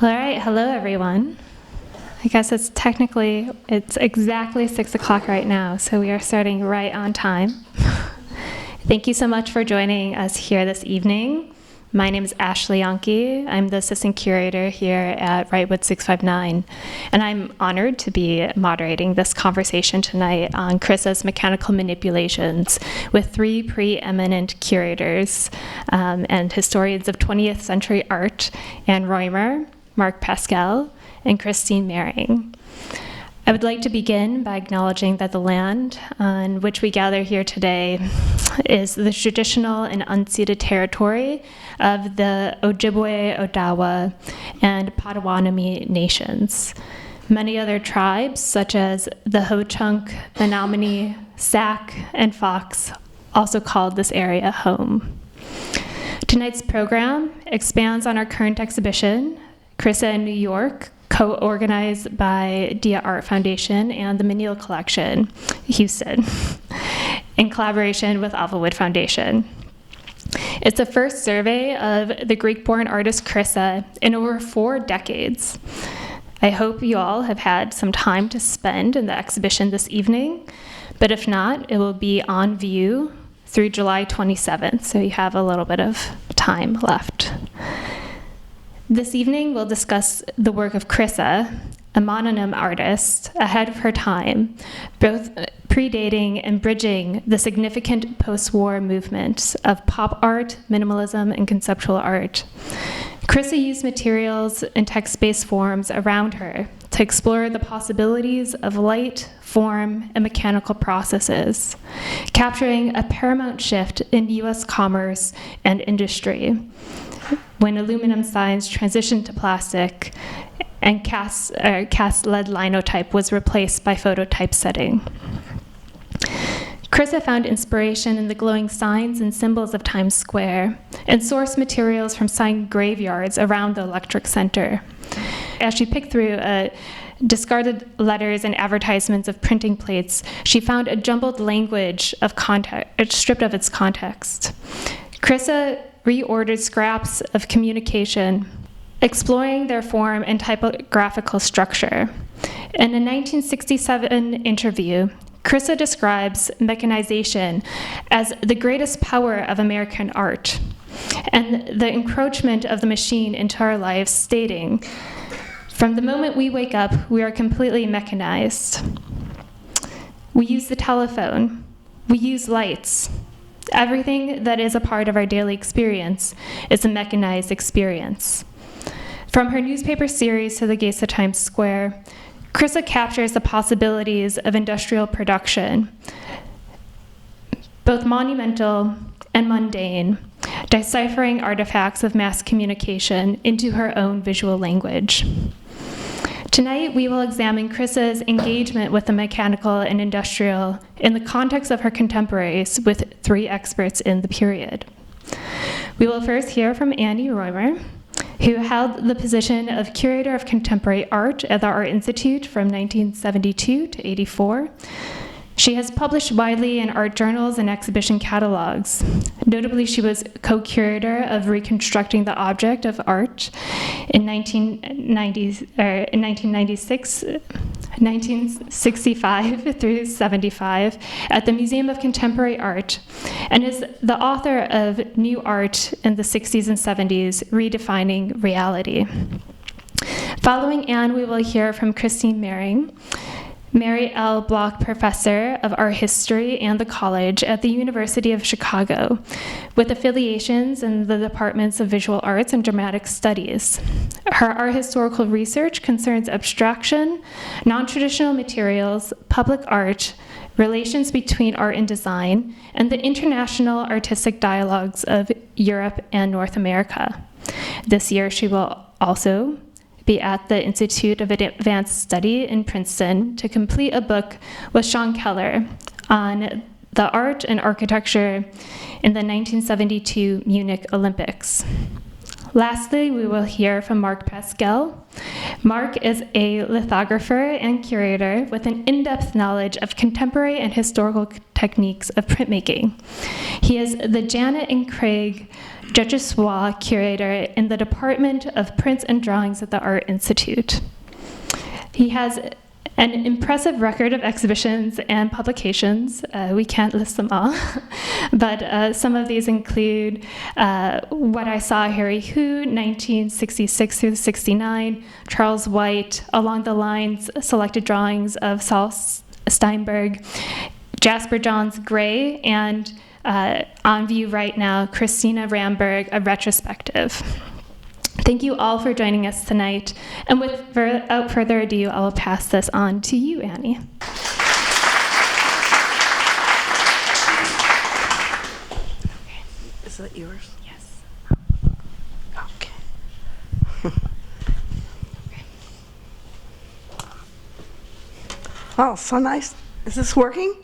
All right, hello everyone. I guess it's exactly 6 o'clock right now, so we are starting right on time. Thank you so much for joining us here this evening. My name is Ashley Janke. I'm the assistant curator here at Wrightwood 659, and I'm honored to be moderating this conversation tonight on Chryssa's mechanical manipulations with three preeminent curators and historians of 20th century art, Anne Rorimer, Mark Pascale, and Christine Mehring. I would like to begin by acknowledging that the land on which we gather here today is the traditional and unceded territory of the Ojibwe, Odawa, and Potawatomi nations. Many other tribes, such as the Ho-Chunk, Menominee, Sac, and Fox, also called this area home. Tonight's program expands on our current exhibition, Chryssa in New York, co-organized by Dia Art Foundation and the Menil Collection, Houston, in collaboration with Avilwood Foundation. It's the first survey of the Greek-born artist Chryssa in over 4 decades. I hope you all have had some time to spend in the exhibition this evening, but if not, it will be on view through July 27th, so you have a little bit of time left. This evening, we'll discuss the work of Chryssa, a mononym artist ahead of her time, both predating and bridging the significant post-war movements of pop art, minimalism, and conceptual art. Chryssa used materials and text-based forms around her to explore the possibilities of light, form, and mechanical processes, capturing a paramount shift in U.S. commerce and industry, when aluminum signs transitioned to plastic and cast lead linotype was replaced by phototype setting. Chryssa found inspiration in the glowing signs and symbols of Times Square and sourced materials from sign graveyards around the Electric Center. As she picked through discarded letters and advertisements of printing plates, she found a jumbled language of stripped of its context. Chryssa reordered scraps of communication, exploring their form and typographical structure. In a 1967 interview, Chryssa describes mechanization as the greatest power of American art and the encroachment of the machine into our lives, stating, "From the moment we wake up, we are completely mechanized. We use the telephone. We use lights. Everything that is a part of our daily experience is a mechanized experience." From her newspaper series to the Gates of Times Square, Chryssa captures the possibilities of industrial production, both monumental and mundane, deciphering artifacts of mass communication into her own visual language. Tonight, we will examine Chryssa's engagement with the mechanical and industrial in the context of her contemporaries with 3 experts in the period. We will first hear from Anne Rorimer, who held the position of Curator of Contemporary Art at the Art Institute from 1972 to 84. She has published widely in art journals and exhibition catalogs. Notably, she was co-curator of Reconstructing the Object of Art in 1965 through 75 at the Museum of Contemporary Art, and is the author of New Art in the 60s and 70s, Redefining Reality. Following Anne, we will hear from Christine Mehring, Mary L. Block Professor of Art History and the College at the University of Chicago, with affiliations in the departments of Visual Arts and Dramatic Studies. Her art historical research concerns abstraction, non-traditional materials, public art, relations between art and design, and the international artistic dialogues of Europe and North America. This year, she will also be at the Institute of Advanced Study in Princeton to complete a book with Sean Keller on the art and architecture in the 1972 Munich Olympics. Lastly, we will hear from Mark Pascale. Mark is a lithographer and curator with an in-depth knowledge of contemporary and historical techniques of printmaking. He is the Janet and Craig Registrar Curator in the Department of Prints and Drawings at the Art Institute. He has an impressive record of exhibitions and publications. We can't list them all, but some of these include What I Saw Harry Who, 1966 through 69, Charles White, Along the Lines, selected drawings of Saul Steinberg, Jasper Johns Gray, and on view right now, Christina Ramberg, a retrospective. Thank you all for joining us tonight. And without further ado, I will pass this on to you, Annie. Is that yours? Yes. Okay. Oh, so nice. Is this working?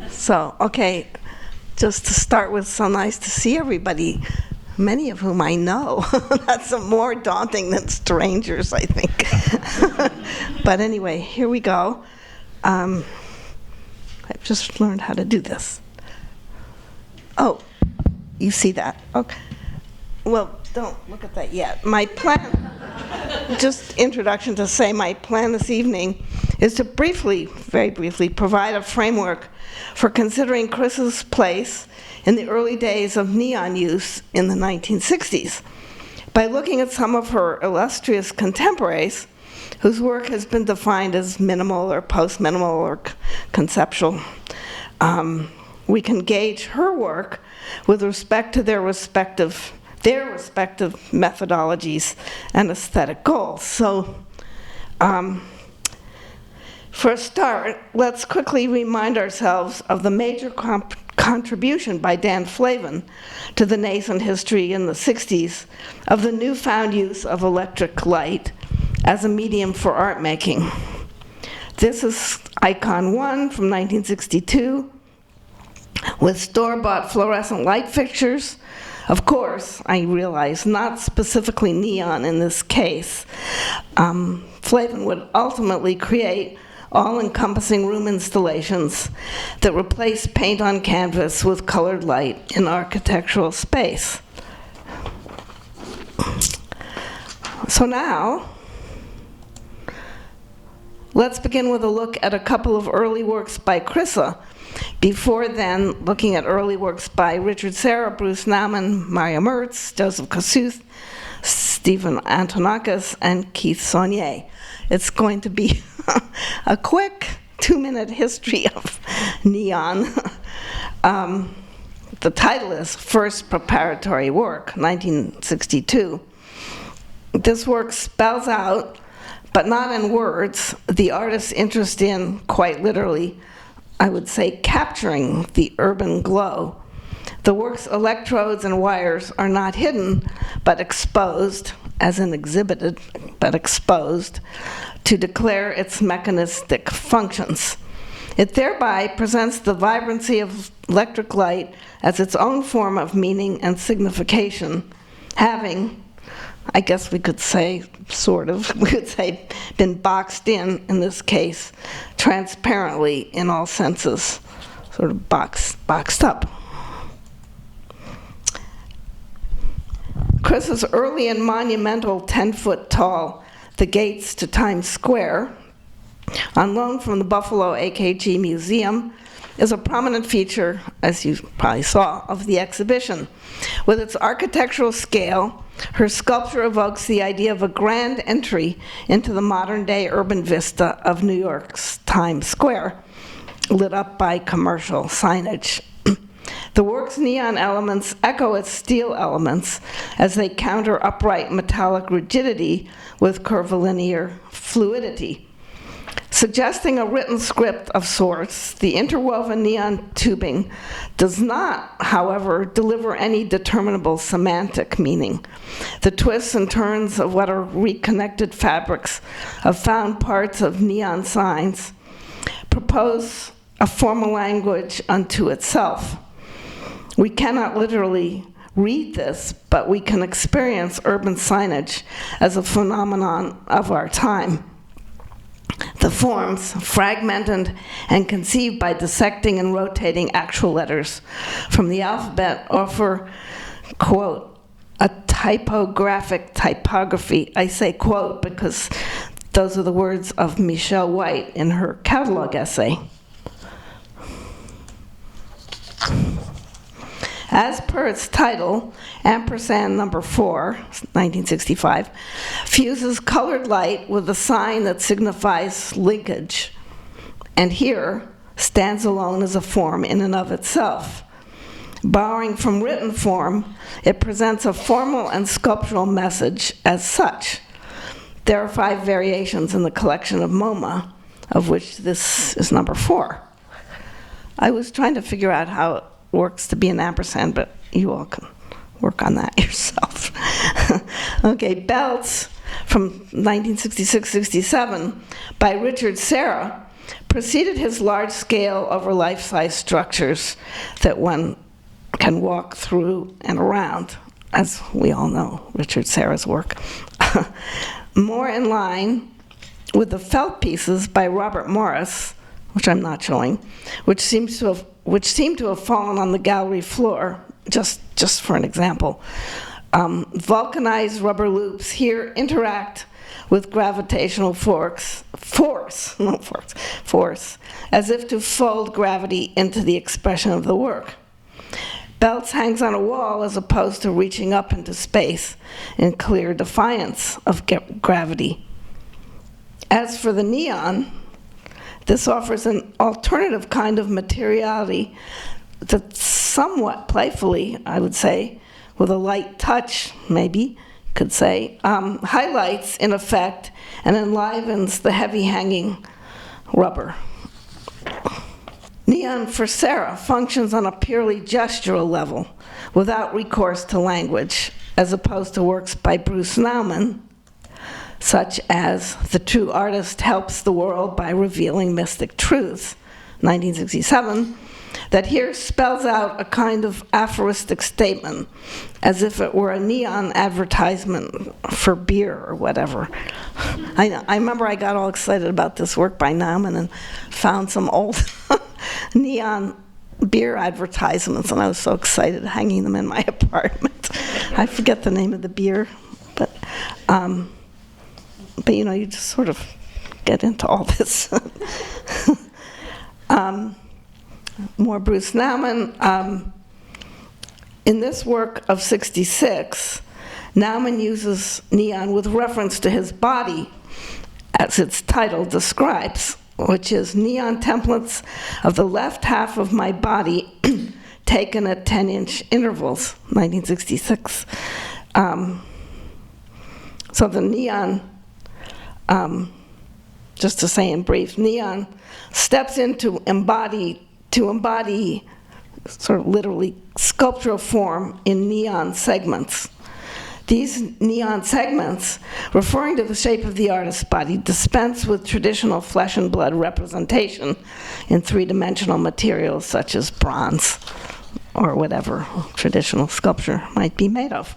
So, okay, just to start with, so nice to see everybody, many of whom I know. That's more daunting than strangers, I think. But anyway, here we go. I've just learned how to do this. Oh, you see that? Okay. Well, don't look at that yet. My plan, just introduction to say my plan this evening is to briefly, very briefly, provide a framework for considering Chryssa's place in the early days of neon use in the 1960s by looking at some of her illustrious contemporaries whose work has been defined as minimal or post-minimal or conceptual. We can gauge her work with respect to their respective methodologies and aesthetic goals. So, for a start, let's quickly remind ourselves of the major contribution by Dan Flavin to the nascent history in the 60s of the newfound use of electric light as a medium for art making. This is Icon 1 from 1962 with store-bought fluorescent light fixtures. Of course, I realize not specifically neon in this case. Flavin would ultimately create all-encompassing room installations that replace paint on canvas with colored light in architectural space. So now, let's begin with a look at a couple of early works by Chryssa, before then looking at early works by Richard Serra, Bruce Nauman, Mario Mertz, Joseph Kossuth, Stephen Antonakis, and Keith Saunier. It's going to be a quick 2-minute history of neon. The title is First Preparatory Work, 1962. This work spells out, but not in words, the artist's interest in, quite literally, I would say, capturing the urban glow. The work's electrodes and wires are not hidden, but exposed, as in exhibited, but exposed, to declare its mechanistic functions. It thereby presents the vibrancy of electric light as its own form of meaning and signification, having, I guess we could say, sort of, we could say, been boxed in this case, transparently in all senses, sort of boxed up. Chryssa's early and monumental 10-foot tall The Gates to Times Square, on loan from the Buffalo AKG Museum, is a prominent feature, as you probably saw, of the exhibition. With its architectural scale, her sculpture evokes the idea of a grand entry into the modern-day urban vista of New York's Times Square, lit up by commercial signage. The work's neon elements echo its steel elements as they counter upright metallic rigidity with curvilinear fluidity. Suggesting a written script of sorts, the interwoven neon tubing does not, however, deliver any determinable semantic meaning. The twists and turns of what are reconnected fabrics of found parts of neon signs propose a formal language unto itself. We cannot literally read this, but we can experience urban signage as a phenomenon of our time. The forms, fragmented and conceived by dissecting and rotating actual letters from the alphabet, offer quote, a typographic typography. I say quote because those are the words of Michelle White in her catalog essay. As per its title, ampersand number 4, 1965, fuses colored light with a sign that signifies linkage, and here stands alone as a form in and of itself. Borrowing from written form, it presents a formal and sculptural message as such. There are 5 variations in the collection of MoMA, of which this is number 4. I was trying to figure out how it works to be an ampersand, but you all can work on that yourself. Okay, Belts from 1966-67 by Richard Serra preceded his large-scale over life-size structures that one can walk through and around, as we all know, Richard Serra's work. More in line with the felt pieces by Robert Morris, which I'm not showing, which seem to have fallen on the gallery floor, just for an example. Vulcanized rubber loops here interact with gravitational force, as if to fold gravity into the expression of the work. Belts hangs on a wall as opposed to reaching up into space in clear defiance of gravity. As for the neon, this offers an alternative kind of materiality that somewhat playfully, I would say, with a light touch, maybe, could say, highlights, in effect, and enlivens the heavy-hanging rubber. Neon for Serra functions on a purely gestural level, without recourse to language, as opposed to works by Bruce Nauman, such as The True Artist Helps the World by Revealing Mystic Truths, 1967, that here spells out a kind of aphoristic statement, as if it were a neon advertisement for beer or whatever. I remember I got all excited about this work by Nauman and found some old neon beer advertisements, and I was so excited hanging them in my apartment. I forget the name of the beer, but you know, you just sort of get into all this. More Bruce Nauman. In this work of 66, Nauman uses neon with reference to his body, as its title describes, which is neon templates of the left half of my body taken at 10-inch intervals, 1966. So the neon, just to say in brief, neon steps into embody sort of literally sculptural form in neon segments. These neon segments, referring to the shape of the artist's body, dispense with traditional flesh and blood representation in three-dimensional materials such as bronze or whatever traditional sculpture might be made of.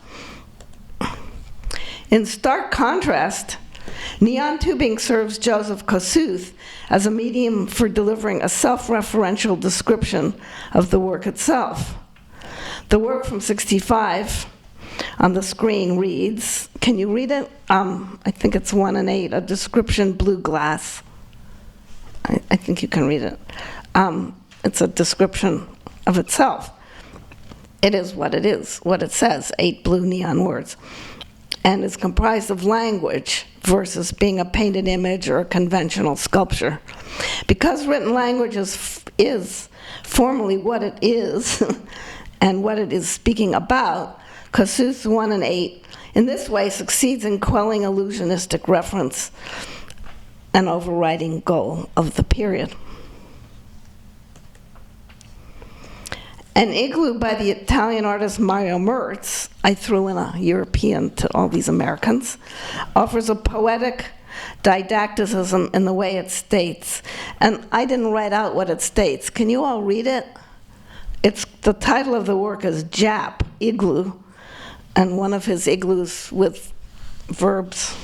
In stark contrast, neon tubing serves Joseph Kosuth as a medium for delivering a self-referential description of the work itself. The work from 65 on the screen reads, can you read it? I think it's 1 and 8, a description blue glass. I think you can read it. It's a description of itself. It is, what it says, 8 blue neon words. And is comprised of language versus being a painted image or a conventional sculpture. Because written language is formally what it is and what it is speaking about, Kosuth 1 and 8 in this way succeeds in quelling illusionistic reference, an overriding goal of the period. An Igloo by the Italian artist Mario Merz, I threw in a European to all these Americans, offers a poetic didacticism in the way it states. And I didn't write out what it states. Can you all read it? The title of the work is Jap, Igloo, and one of his igloos with verbs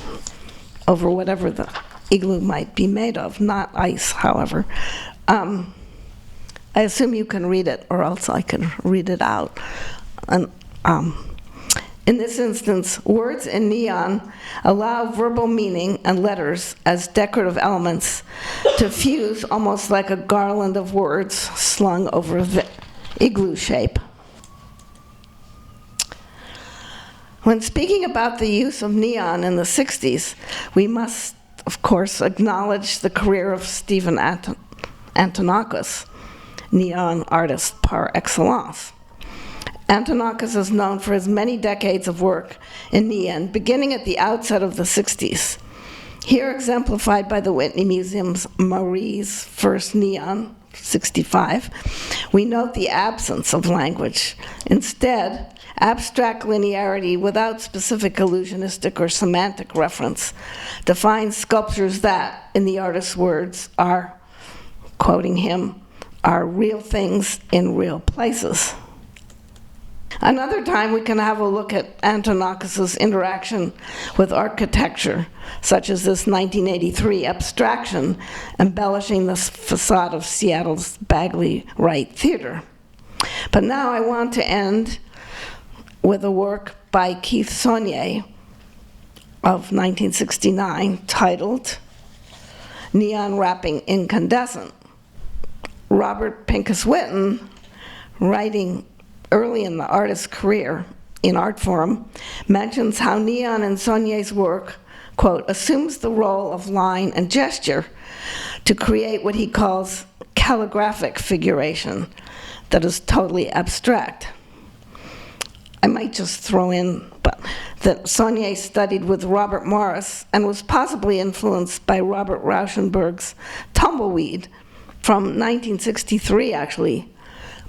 over whatever the igloo might be made of, not ice, however. I assume you can read it, or else I can read it out. And In this instance, words in neon allow verbal meaning and letters as decorative elements to fuse almost like a garland of words slung over the igloo shape. When speaking about the use of neon in the 60s, we must, of course, acknowledge the career of Stephen Antonakis, neon artist par excellence. Antonakis is known for his many decades of work in neon, beginning at the outset of the 60s. Here exemplified by the Whitney Museum's Marie's First Neon, 65, we note the absence of language. Instead, abstract linearity without specific illusionistic or semantic reference defines sculptures that, in the artist's words, are, quoting him, are real things in real places. Another time we can have a look at Antonakis' interaction with architecture, such as this 1983 abstraction embellishing the facade of Seattle's Bagley Wright Theater. But now I want to end with a work by Keith Saunier of 1969 titled Neon Wrapping Incandescent. Robert Pincus Witten, writing early in the artist's career in Art Forum, mentions how neon in Saunier's work, quote, assumes the role of line and gesture to create what he calls calligraphic figuration that is totally abstract. I might just throw in that Saunier studied with Robert Morris and was possibly influenced by Robert Rauschenberg's Tumbleweed from 1963, actually,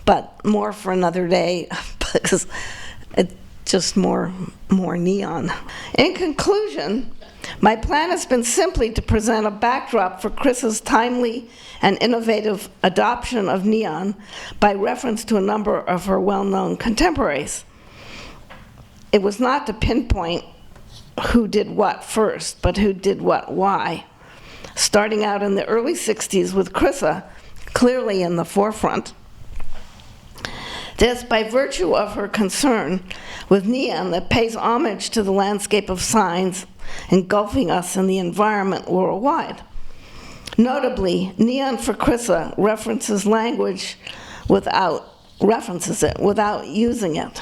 but more for another day because it's just more neon. In conclusion, my plan has been simply to present a backdrop for Chryssa's timely and innovative adoption of neon by reference to a number of her well-known contemporaries. It was not to pinpoint who did what first, but who did what why. Starting out in the early 60s with Chryssa clearly in the forefront. This by virtue of her concern with neon that pays homage to the landscape of signs engulfing us in the environment worldwide. Notably, neon for Chryssa references it without using it.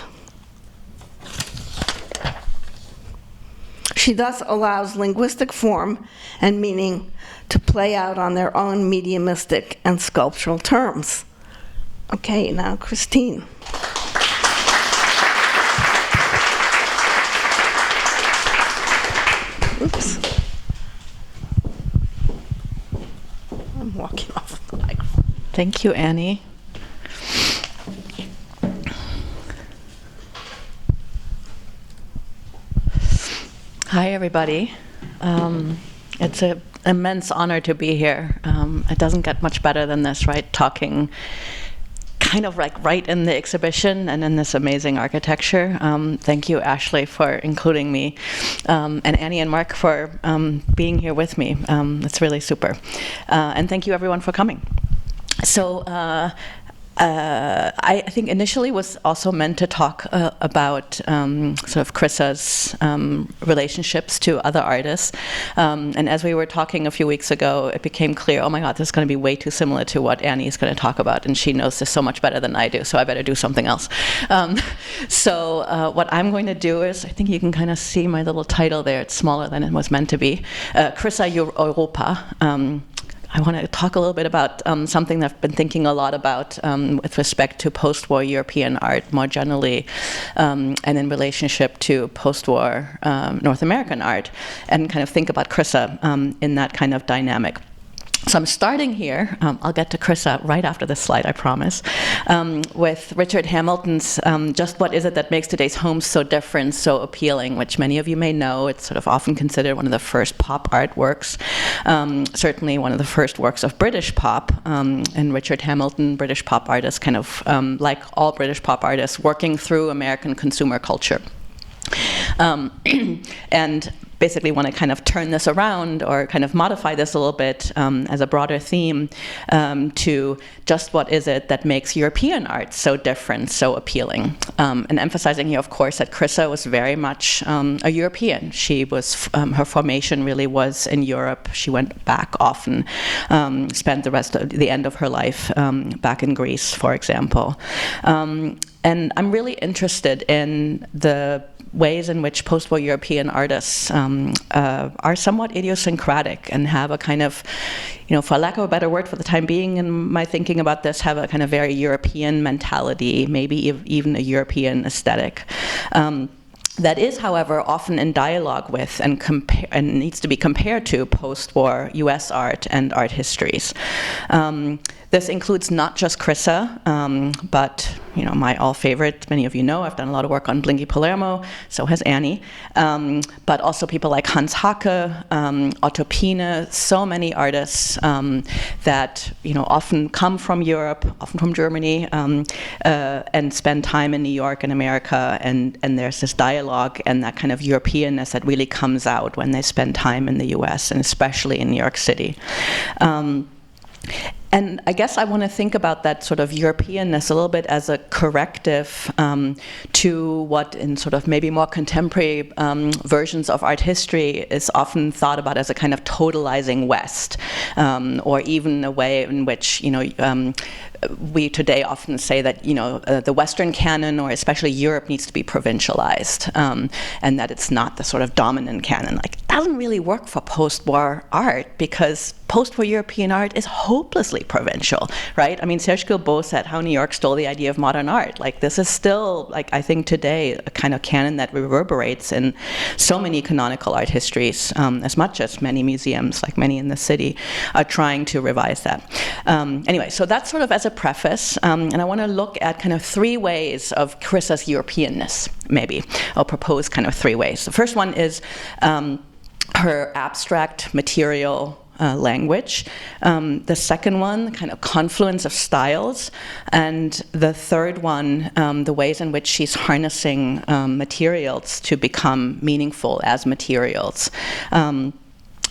She thus allows linguistic form and meaning to play out on their own mediumistic and sculptural terms. Okay, now Christine. Oops. I'm walking off the microphone. Thank you, Annie. Hi, everybody. It's an immense honor to be here. It doesn't get much better than this, right? Talking kind of like right in the exhibition and in this amazing architecture. Thank you, Ashley, for including me, and Annie and Mark for being here with me. It's really super. And thank you, everyone, for coming. So I think initially was also meant to talk about sort of Chryssa's relationships to other artists. And as we were talking a few weeks ago, it became clear, oh my God, this is going to be way too similar to what Annie is going to talk about, and she knows this so much better than I do, so I better do something else. So what I'm going to do is, I think you can kind of see my little title there, it's smaller than it was meant to be, Chryssa Europa. I want to talk a little bit about something that I've been thinking a lot about with respect to post-war European art more generally, and in relationship to post-war North American art, and kind of think about Chryssa in that kind of dynamic. So I'm starting here, I'll get to Chryssa right after this slide, I promise, with Richard Hamilton's Just What Is It That Makes Today's Homes So Different, So Appealing, which many of you may know. It's sort of often considered one of the first pop art works, certainly one of the first works of British pop. And Richard Hamilton, British pop artist, kind of like all British pop artists, working through American consumer culture. And basically want to kind of turn this around or kind of modify this a little bit as a broader theme to just what is it that makes European art so different, so appealing. And emphasizing here, of course, that Chryssa was very much a European. She was, her formation really was in Europe. She went back often, spent the end of her life back in Greece, for example. And I'm really interested in the ways in which post-war European artists are somewhat idiosyncratic and have a kind of, for lack of a better word for the time being in my thinking about this, have a kind of very European mentality, maybe even a European aesthetic. That is, however, often in dialogue with and needs to be compared to post-war US art and art histories. This includes not just Chryssa, but my all-favorite, many of you know, I've done a lot of work on Blinky Palermo, so has Annie, but also people like Hans Hacke, Otto Pine, so many artists that often come from Europe, often from Germany, and spend time in New York and America, and there's this dialogue and that kind of Europeanness that really comes out when they spend time in the US, and especially in New York City. And I guess I want to think about that sort of Europeanness a little bit as a corrective to what in sort of maybe more contemporary versions of art history is often thought about as a kind of totalizing West, or even a way in which, we today often say that, the Western canon, or especially Europe, needs to be provincialized, and that it's not the sort of dominant canon. Like, it doesn't really work for post-war art, because post-war European art is hopelessly provincial, right? I mean, Serge Gilbeau said how New York stole the idea of modern art. Like, this is still, I think today, a kind of canon that reverberates in so many canonical art histories, as much as many museums, like many in the city, are trying to revise that. Anyway, so that's sort of as a preface, and I want to look at kind of 3 ways of Chryssa's Europeanness, maybe. I'll propose kind of 3 ways. The first one is her abstract material language. The second one, kind of confluence of styles. And the third one, the ways in which she's harnessing materials to become meaningful as materials. And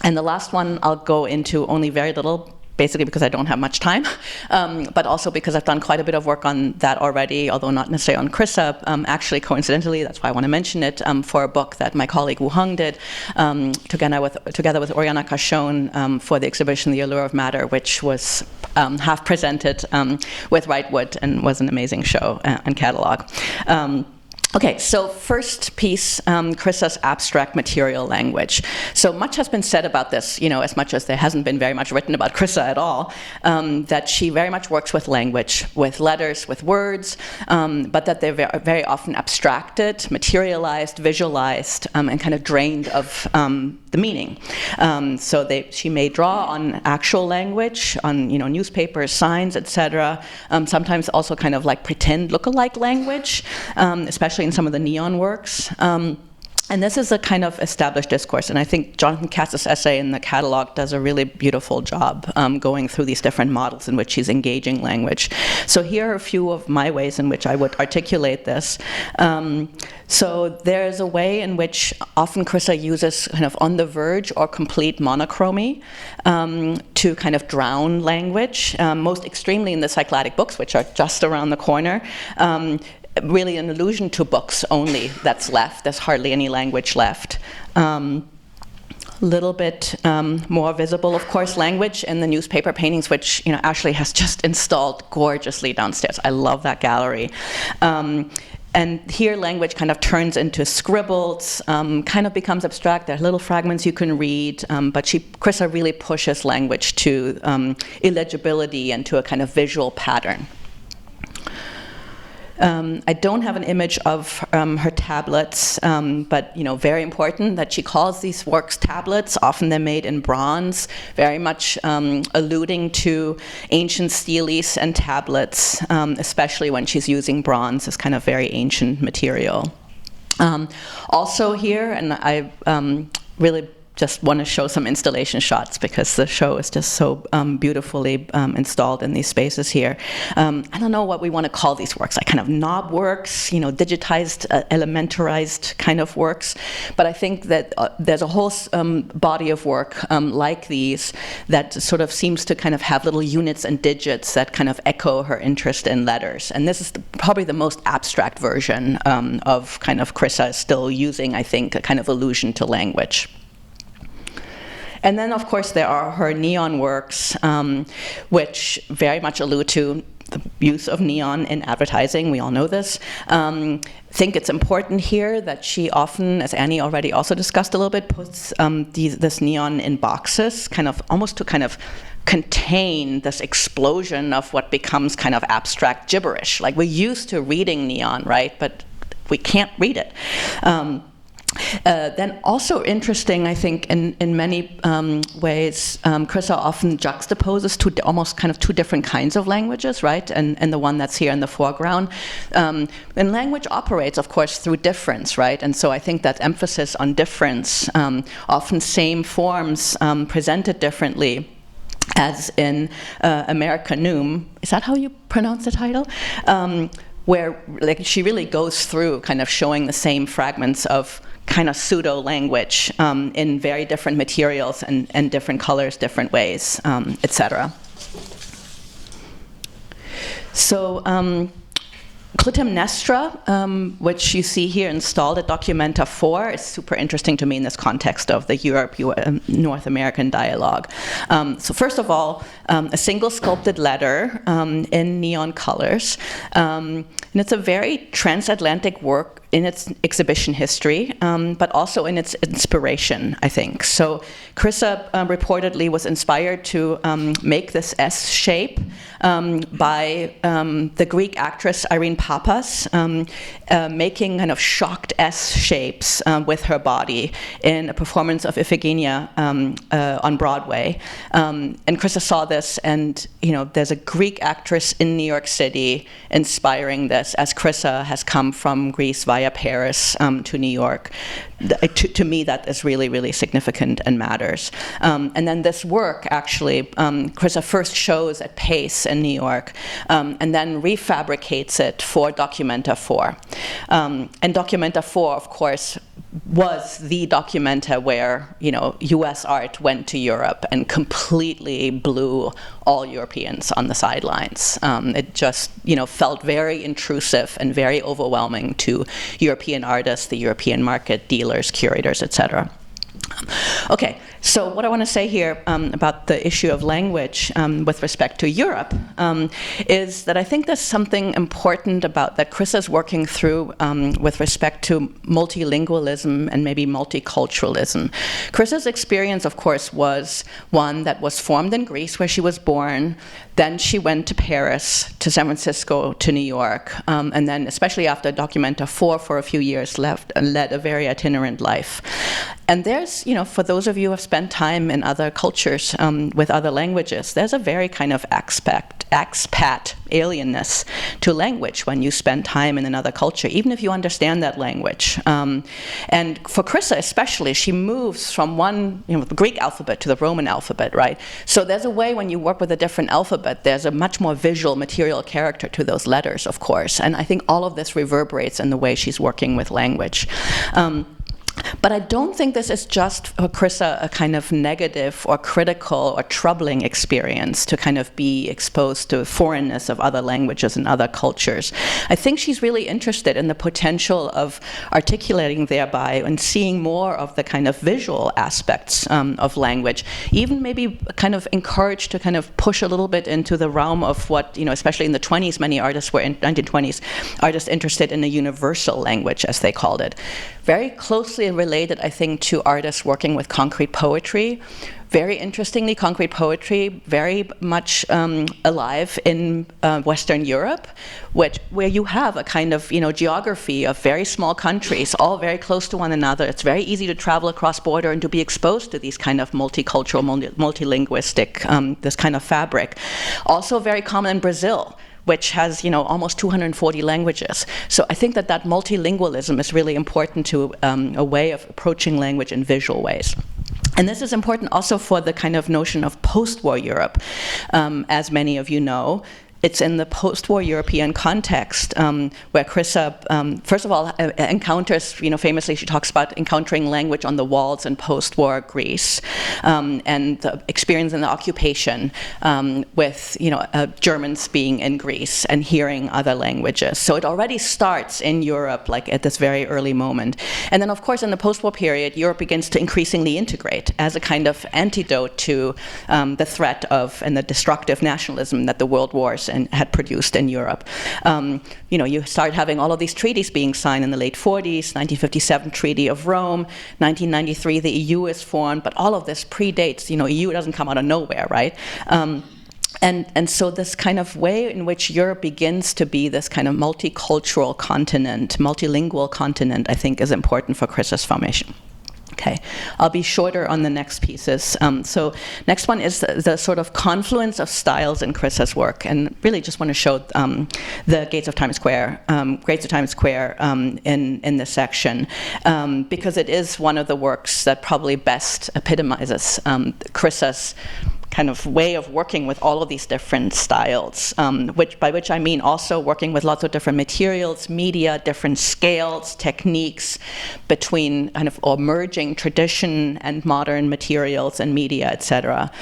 the last one I'll go into only very little, basically because I don't have much time, but also because I've done quite a bit of work on that already, although not necessarily on Chryssa. Actually, coincidentally, that's why I want to mention it, for a book that my colleague Wu Heng did, together with Oriana Cachon, for the exhibition The Allure of Matter, which was half presented with Wrightwood and was an amazing show and catalog. Okay, so first piece, Chryssa's abstract material language. So much has been said about this, as much as there hasn't been very much written about Chryssa at all, that she very much works with language, with letters, with words, but that they're very often abstracted, materialized, visualized, and kind of drained of the meaning. So she may draw on actual language, on newspapers, signs, etc. Sometimes also kind of like pretend look-alike language, especially in some of the neon works. And this is a kind of established discourse, and I think Jonathan Cass's essay in the catalog does a really beautiful job going through these different models in which she's engaging language. So here are a few of my ways in which I would articulate this. So there's a way in which often Chryssa uses kind of on the verge or complete monochromy to kind of drown language, most extremely in the Cycladic books, which are just around the corner. Really an allusion to books only that's left. There's hardly any language left. Little bit more visible, of course, language in the newspaper paintings, which Ashley has just installed gorgeously downstairs. I love that gallery. And here language kind of turns into scribbles, kind of becomes abstract. There are little fragments you can read, but Chryssa really pushes language to illegibility and to a kind of visual pattern. I don't have an image of her tablets, but very important that she calls these works tablets. Often they're made in bronze, very much alluding to ancient steles and tablets, especially when she's using bronze as kind of very ancient material. Also here, and I really just want to show some installation shots because the show is just so beautifully installed in these spaces here. I don't know what we want to call these works, like kind of knob works, digitized, elementarized kind of works. But I think that there's a whole body of work like these that sort of seems to kind of have little units and digits that kind of echo her interest in letters. And this is probably the most abstract version of kind of Chryssa still using, I think, a kind of allusion to language. And then, of course, there are her neon works, which very much allude to the use of neon in advertising. We all know this. Think it's important here that she often, as Annie already also discussed a little bit, puts this neon in boxes, kind of almost to kind of contain this explosion of what becomes kind of abstract gibberish. Like, we're used to reading neon, right? But we can't read it. Then also interesting, I think, in many ways, Chryssa often juxtaposes almost kind of two different kinds of languages, right? And the one that's here in the foreground. And language operates, of course, through difference, right? And so I think that emphasis on difference, often same forms presented differently, as in Americanum. Is that how you pronounce the title? Where like she really goes through kind of showing the same fragments of kind of pseudo language in very different materials and different colors, different ways, etc. So Clytemnestra, which you see here installed at Documenta 4, is super interesting to me in this context of the Europe-North American dialogue. So first of all, a single sculpted letter in neon colors. And it's a very transatlantic work in its exhibition history, but also in its inspiration, I think. So Chryssa reportedly was inspired to make this S shape by the Greek actress Irene Papas, making kind of shocked S shapes with her body in a performance of Iphigenia on Broadway. And Chryssa saw this, and there's a Greek actress in New York City inspiring this, as Chryssa has come from Greece via Paris to New York. To me, that is really, really significant and matters. And then this work, actually, Chryssa first shows at Pace in New York, and then refabricates it for Documenta 4. And Documenta 4, of course, was the Documenta where, US art went to Europe and completely blew all Europeans on the sidelines. It just, felt very intrusive and very overwhelming to European artists, the European market, dealers, curators, etc. Okay, so what I want to say here about the issue of language with respect to Europe is that I think there's something important about that Chryssa's working through with respect to multilingualism and maybe multiculturalism. Chryssa's experience, of course, was one that was formed in Greece, where she was born. Then she went to Paris, to San Francisco, to New York, and then, especially after Documenta 4 for a few years, led a very itinerant life. And there's, for those of you who have spent time in other cultures with other languages, there's a very kind of expat alienness to language when you spend time in another culture, even if you understand that language. And for Chryssa especially, she moves from the Greek alphabet to the Roman alphabet, right? So there's a way when you work with a different alphabet, there's a much more visual, material character to those letters, of course. And I think all of this reverberates in the way she's working with language. But I don't think this is just for Chryssa a kind of negative or critical or troubling experience to kind of be exposed to foreignness of other languages and other cultures. I think she's really interested in the potential of articulating thereby and seeing more of the kind of visual aspects of language, even maybe kind of encouraged to kind of push a little bit into the realm of what, especially in the 20s, many artists were in 1920s, artists interested in a universal language, as they called it. Very closely related, I think, to artists working with concrete poetry. Very interestingly, concrete poetry very much alive in Western Europe, where you have a kind of geography of very small countries, all very close to one another. It's very easy to travel across border and to be exposed to these kind of multicultural, multilinguistic, this kind of fabric. Also very common in Brazil, which has, almost 240 languages. So I think that multilingualism is really important to a way of approaching language in visual ways. And this is important also for the kind of notion of post-war Europe. As many of you know, it's in the post-war European context where Chryssa, first of all, encounters, famously she talks about encountering language on the walls in post-war Greece, and the experience in the occupation with, Germans being in Greece and hearing other languages. So it already starts in Europe, like at this very early moment. And then, of course, in the post-war period, Europe begins to increasingly integrate as a kind of antidote to the threat of and the destructive nationalism that the world wars and had produced in Europe. You start having all of these treaties being signed in the late 40s, 1957 Treaty of Rome, 1993 the EU is formed, but all of this predates, EU doesn't come out of nowhere, right? And so this kind of way in which Europe begins to be this kind of multicultural continent, multilingual continent, I think is important for Chryssa's formation. Okay, I'll be shorter on the next pieces. So next one is the sort of confluence of styles in Chryssa's work, and really just want to show the Gates of Times Square in this section, because it is one of the works that probably best epitomizes Chryssa's kind of way of working with all of these different styles, by which I mean also working with lots of different materials, media, different scales, techniques between kind of or merging tradition and modern materials and media, etc.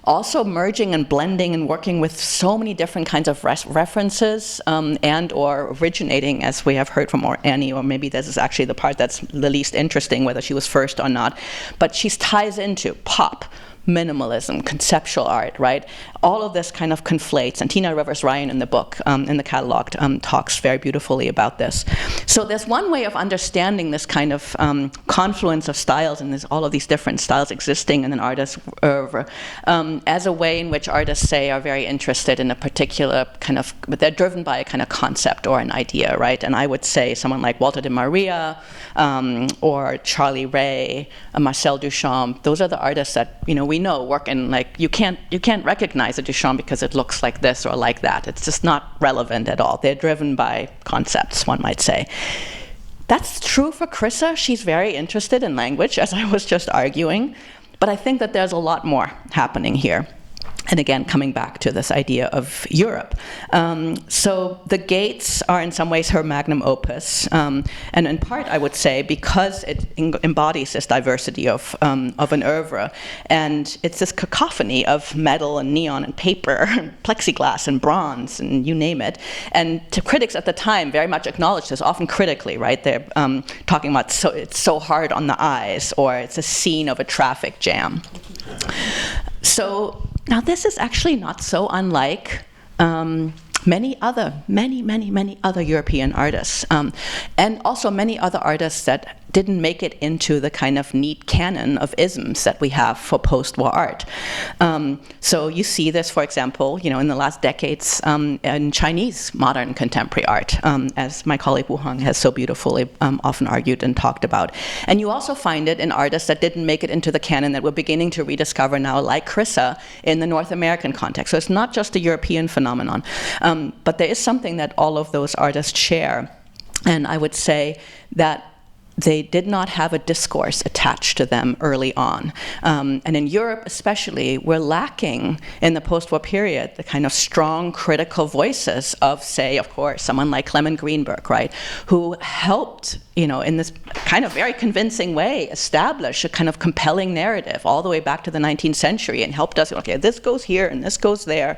Also merging and blending and working with so many different kinds of references and or originating, as we have heard from Annie, or maybe this is actually the part that's the least interesting, whether she was first or not, but she ties into pop, minimalism, conceptual art, right? All of this kind of conflates, and Tina Rivers-Ryan in the book, in the catalog, talks very beautifully about this. So there's one way of understanding this kind of confluence of styles, and there's all of these different styles existing in an artist's oeuvre, as a way in which artists, say, are very interested in a particular kind of, but they're driven by a kind of concept or an idea, right? And I would say someone like Walter de Maria, or Charlie Ray, Marcel Duchamp, those are the artists that, we know work in, like, you can't recognize a Duchamp because it looks like this or like that. It's just not relevant at all. They're driven by concepts, one might say. That's true for Chryssa. She's very interested in language, as I was just arguing, but I think that there's a lot more happening here. And again, coming back to this idea of Europe. So the Gates are in some ways her magnum opus, and in part, I would say, because it embodies this diversity of an oeuvre, and it's this cacophony of metal and neon and paper, and plexiglass and bronze, and you name it. And to critics at the time, very much acknowledged this, often critically, right? They're talking about it's so hard on the eyes, or it's a scene of a traffic jam. So now this is actually not so unlike many other European artists, and also many other artists that didn't make it into the kind of neat canon of isms that we have for post-war art. So you see this, for example, in the last decades in Chinese modern contemporary art, as my colleague Wu Hong has so beautifully often argued and talked about. And you also find it in artists that didn't make it into the canon that we're beginning to rediscover now, like Chryssa, in the North American context. So it's not just a European phenomenon, but there is something that all of those artists share. And I would say that they did not have a discourse attached to them early on. And in Europe especially, we're lacking in the post-war period the kind of strong critical voices of, say, of course, someone like Clement Greenberg, right, who helped, in this kind of very convincing way, establish a kind of compelling narrative all the way back to the 19th century and helped us, okay, this goes here and this goes there.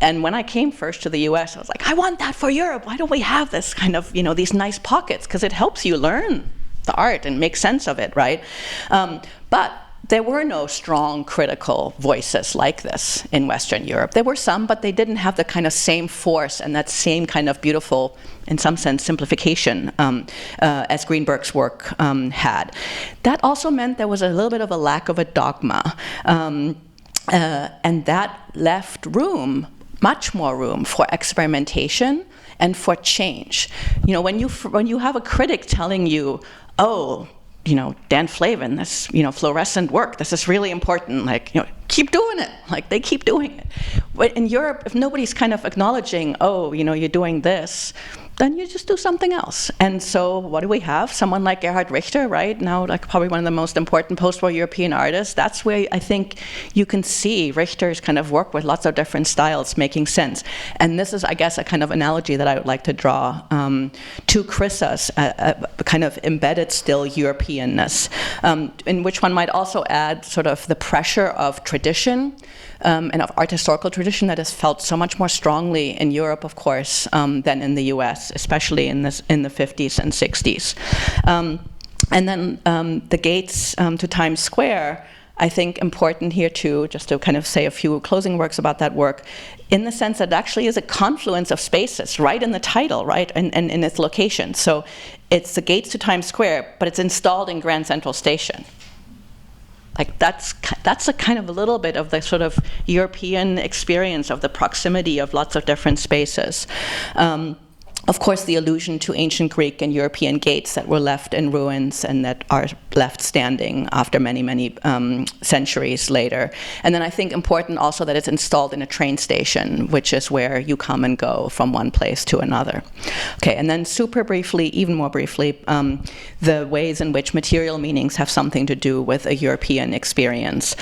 And when I came first to the US, I was like, I want that for Europe. Why don't we have this kind of, these nice pockets? Because it helps you learn the art and make sense of it, right? But there were no strong critical voices like this in Western Europe. There were some, but they didn't have the kind of same force and that same kind of beautiful, in some sense, simplification as Greenberg's work had. That also meant there was a little bit of a lack of a dogma, and that left room, much more room, for experimentation and for change. When you have a critic telling you, oh, Dan Flavin, this, fluorescent work, this is really important, keep doing it, they keep doing it. But in Europe, if nobody's kind of acknowledging, oh, you're doing this, then you just do something else. And so what do we have? Someone like Gerhard Richter, right? Now, like probably one of the most important post-war European artists. That's where I think you can see Richter's kind of work with lots of different styles making sense. And this is, I guess, a kind of analogy that I would like to draw to Chryssa's kind of embedded still Europeanness, in which one might also add sort of the pressure of tradition and of art historical tradition that is felt so much more strongly in Europe, of course, than in the US, especially in the 50s and 60s. And then the gates to Times Square, I think important here too, just to kind of say a few closing words about that work, in the sense that it actually is a confluence of spaces, right in the title, right, and in its location. So it's the gates to Times Square, but it's installed in Grand Central Station. Like that's a kind of a little bit of the sort of European experience of the proximity of lots of different spaces. Of course, the allusion to ancient Greek and European gates that were left in ruins and that are left standing after many, many centuries later. And then I think important also that it's installed in a train station, which is where you come and go from one place to another. Okay, and then super briefly, even more briefly, the ways in which material meanings have something to do with a European experience.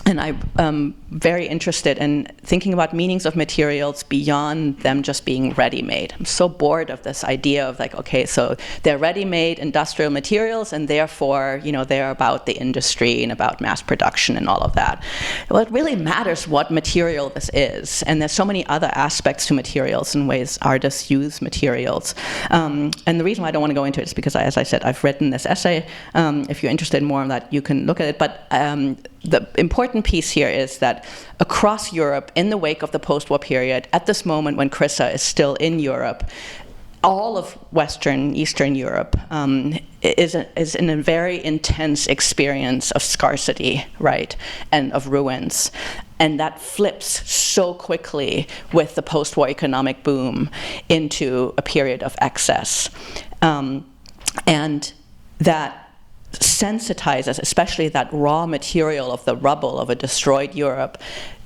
And I'm very interested in thinking about meanings of materials beyond them just being ready-made. I'm so bored of this idea of like, okay, so they're ready-made industrial materials and therefore, you know, they're about the industry and about mass production and all of that. Well, it really matters what material this is. And there's so many other aspects to materials and ways artists use materials. And the reason why I don't want to go into it is because, as I said, I've written this essay. If you're interested in more on that, you can look at it. But the important piece here is that across Europe, in the wake of the post-war period, at this moment when Chryssa is still in Europe, all of Western, Eastern Europe is in a very intense experience of scarcity, right, and of ruins. And that flips so quickly with the post-war economic boom into a period of excess. And that sensitizes, especially that raw material of the rubble of a destroyed Europe,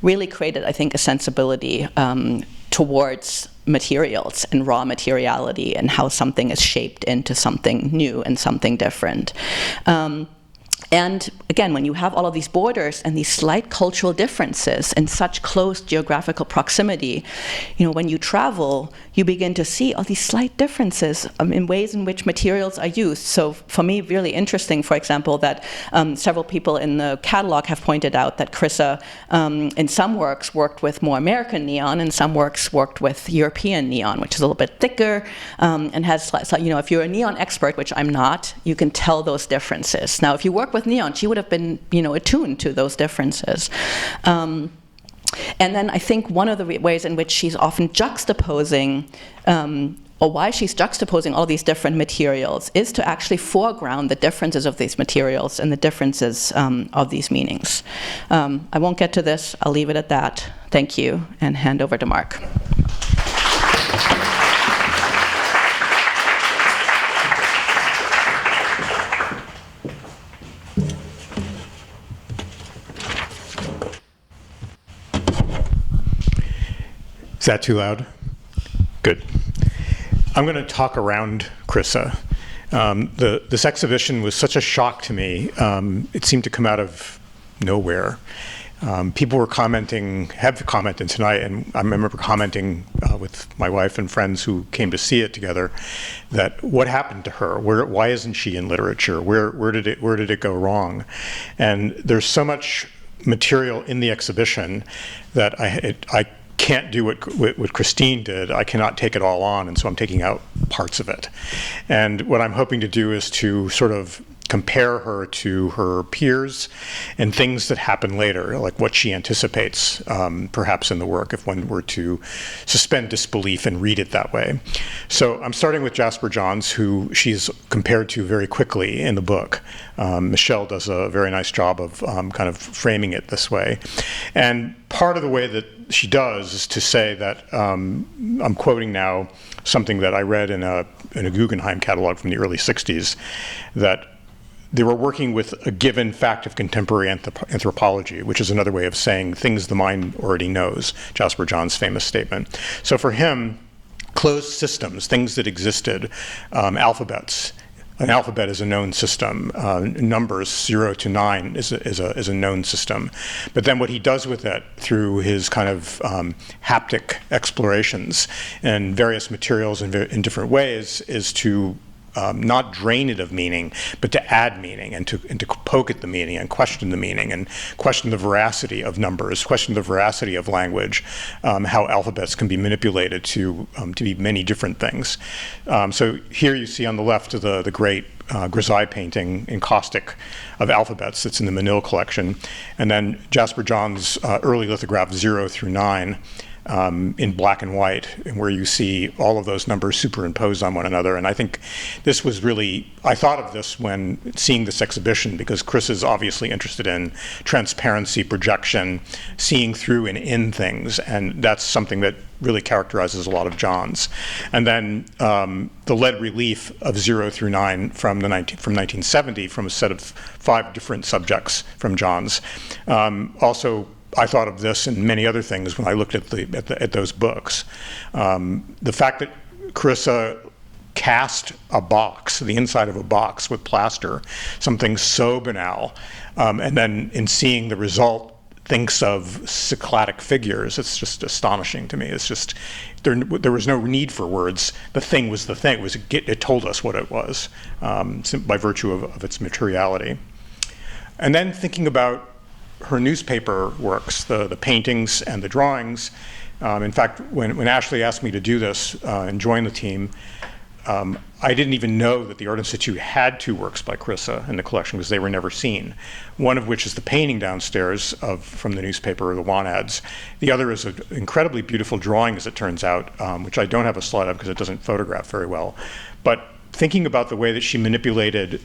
really created, I think, a sensibility towards materials and raw materiality and how something is shaped into something new and something different. And again, when you have all of these borders and these slight cultural differences in such close geographical proximity, you know, when you travel, you begin to see all these slight differences in ways in which materials are used. So for me, really interesting, for example, that several people in the catalog have pointed out that Chryssa, in some works, worked with more American neon, and some works worked with European neon, which is a little bit thicker and has, you know, if you're a neon expert, which I'm not, you can tell those differences. Now, if you work with neon, she would have been, you know, attuned to those differences. And then I think one of the ways in which she's often juxtaposing, or why she's juxtaposing all these different materials, is to actually foreground the differences of these materials and the differences of these meanings. I won't get to this. I'll leave it at that. Thank you, and hand over to Mark. Is that too loud? Good. I'm going to talk around Chryssa. This exhibition was such a shock to me. It seemed to come out of nowhere. People were have commented tonight, and I remember commenting with my wife and friends who came to see it together, that what happened to her? Why isn't she in literature? Where did it go wrong? And there's so much material in the exhibition that I can't do what Christine did. I cannot take it all on, and so I'm taking out parts of it. And what I'm hoping to do is to sort of compare her to her peers and things that happen later, like what she anticipates perhaps in the work, if one were to suspend disbelief and read it that way. So I'm starting with Jasper Johns, who she's compared to very quickly in the book. Michelle does a very nice job of kind of framing it this way. And part of the way that she does is to say that, I'm quoting now something that I read in a Guggenheim catalog from the early 60s, that they were working with a given fact of contemporary anthropology, which is another way of saying things the mind already knows, Jasper Johns' famous statement. So for him, closed systems, things that existed, alphabets. An alphabet is a known system. Numbers 0 to 9 is a known system. But then what he does with it through his kind of haptic explorations and various materials in different ways is to not drain it of meaning, but to add meaning and to poke at the meaning and question the meaning and question the veracity of numbers, question the veracity of language, how alphabets can be manipulated to be many different things. So here you see on the left the great grisaille painting, encaustic, of alphabets that's in the Menil collection, and then Jasper John's early lithograph 0 through 9. In black and white, where you see all of those numbers superimposed on one another. And I think this was really, I thought of this when seeing this exhibition, because Chris is obviously interested in transparency, projection, seeing through and in things, and that's something that really characterizes a lot of John's. And then the lead relief of 0 through 9 from 1970, from a set of 5 different subjects from John's. Also, I thought of this and many other things when I looked at those books. The fact that Chryssa cast a box, the inside of a box with plaster, something so banal, and then in seeing the result thinks of cycladic figures, it's just astonishing to me. It's just, there was no need for words. The thing was the thing. It told us what it was by virtue of its materiality. And then thinking about her newspaper works, the paintings and the drawings. In fact, when Ashley asked me to do this and join the team, I didn't even know that the Art Institute had 2 works by Chryssa in the collection because they were never seen. One of which is the painting downstairs from the newspaper, the Wannads. The other is an incredibly beautiful drawing, as it turns out, which I don't have a slide of because it doesn't photograph very well. But thinking about the way that she manipulated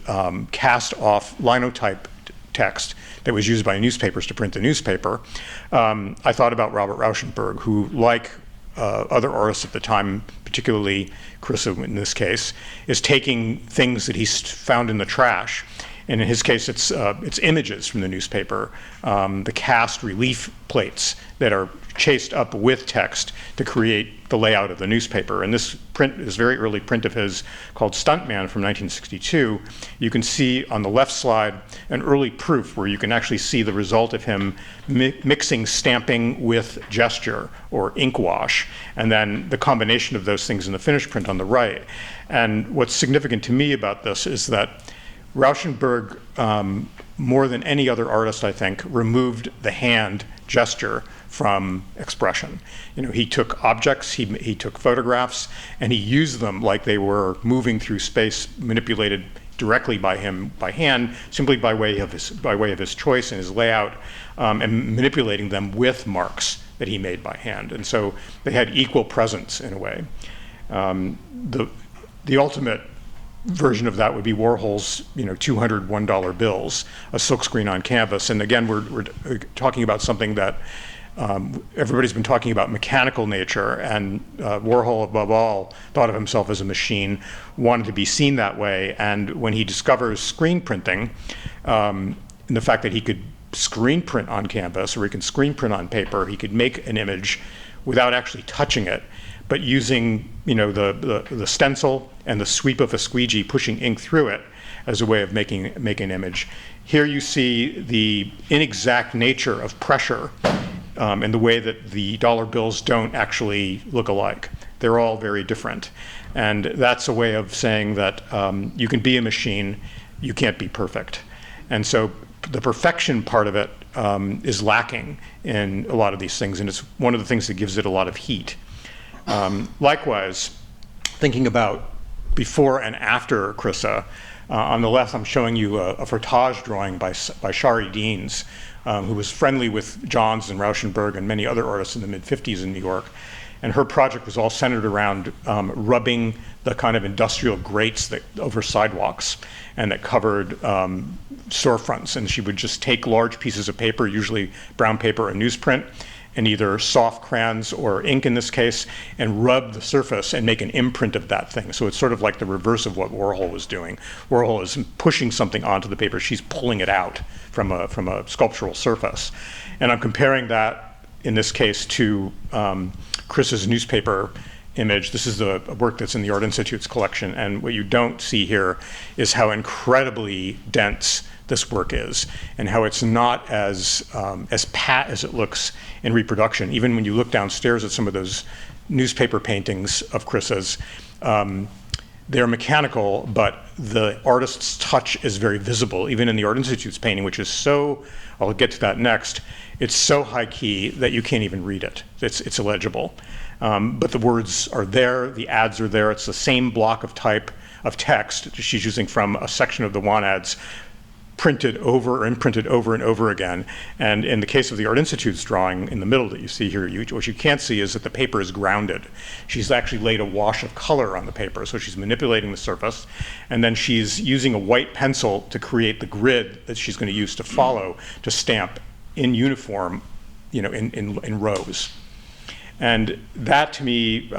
cast-off linotype text that was used by newspapers to print the newspaper, I thought about Robert Rauschenberg, who, like other artists at the time, particularly Chryssa in this case, is taking things that he's found in the trash, and in his case it's images from the newspaper, the cast relief plates that are chased up with text to create the layout of the newspaper. And this print is a very early print of his called Stuntman from 1962. You can see on the left slide an early proof where you can actually see the result of him mixing stamping with gesture or ink wash, and then the combination of those things in the finished print on the right. And what's significant to me about this is that Rauschenberg, more than any other artist, I think, removed the hand gesture from expression. He took objects, he took photographs, and he used them like they were moving through space, manipulated directly by him by hand, simply by way of his choice and his layout, and manipulating them with marks that he made by hand. And so they had equal presence in a way. The ultimate version of that would be Warhol's, $200 $1 bills, a silkscreen on canvas. And again, we're talking about something that everybody's been talking about mechanical nature, and Warhol, above all, thought of himself as a machine, wanted to be seen that way. And when he discovers screen printing, and the fact that he could screen print on canvas, or he can screen print on paper, he could make an image without actually touching it, but using the stencil and the sweep of a squeegee pushing ink through it as a way of making an image. Here you see the inexact nature of pressure and the way that the dollar bills don't actually look alike. They're all very different. And that's a way of saying that you can be a machine, you can't be perfect. And so the perfection part of it is lacking in a lot of these things, and it's one of the things that gives it a lot of heat. Likewise, thinking about before and after Chryssa, on the left I'm showing you a frottage drawing by Shari Deans, who was friendly with Johns and Rauschenberg and many other artists in the mid-50s in New York. And her project was all centered around rubbing the kind of industrial grates that over sidewalks and that covered storefronts. And she would just take large pieces of paper, usually brown paper or newsprint, and either soft crayons or ink in this case, and rub the surface and make an imprint of that thing. So it's sort of like the reverse of what Warhol was doing. Warhol is pushing something onto the paper. She's pulling it out from a sculptural surface. And I'm comparing that, in this case, to Chryssa's newspaper image. This is a work that's in the Art Institute's collection, and what you don't see here is how incredibly dense this work is, and how it's not as pat as it looks in reproduction. Even when you look downstairs at some of those newspaper paintings of Chryssa's, they're mechanical, but the artist's touch is very visible, even in the Art Institute's painting, which is so, I'll get to that next, it's so high key that you can't even read it. It's illegible. But the words are there, the ads are there, it's the same block of type of text she's using from a section of the Want ads, printed over and printed over and over again. And in the case of the Art Institute's drawing in the middle that you see here, what you can't see is that the paper is grounded. She's actually laid a wash of color on the paper, so she's manipulating the surface, and then she's using a white pencil to create the grid that she's going to use to follow, to stamp in uniform, in rows. And that, to me,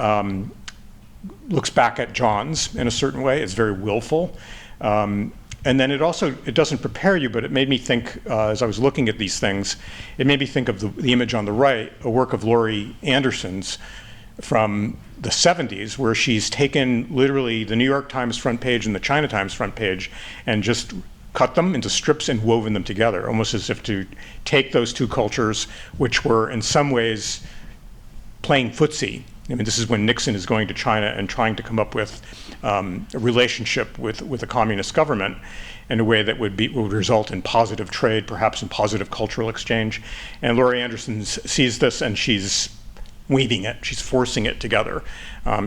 looks back at John's in a certain way. It's very willful. And then it doesn't prepare you, but it made me think, as I was looking at these things, it made me think of the image on the right, a work of Laurie Anderson's from the 70s, where she's taken literally the New York Times front page and the China Times front page and just cut them into strips and woven them together, almost as if to take those two cultures, which were in some ways playing footsie. I mean, this is when Nixon is going to China and trying to come up with a relationship with a communist government in a way that would result in positive trade, perhaps in positive cultural exchange. And Laurie Anderson sees this and she's weaving it, she's forcing it together.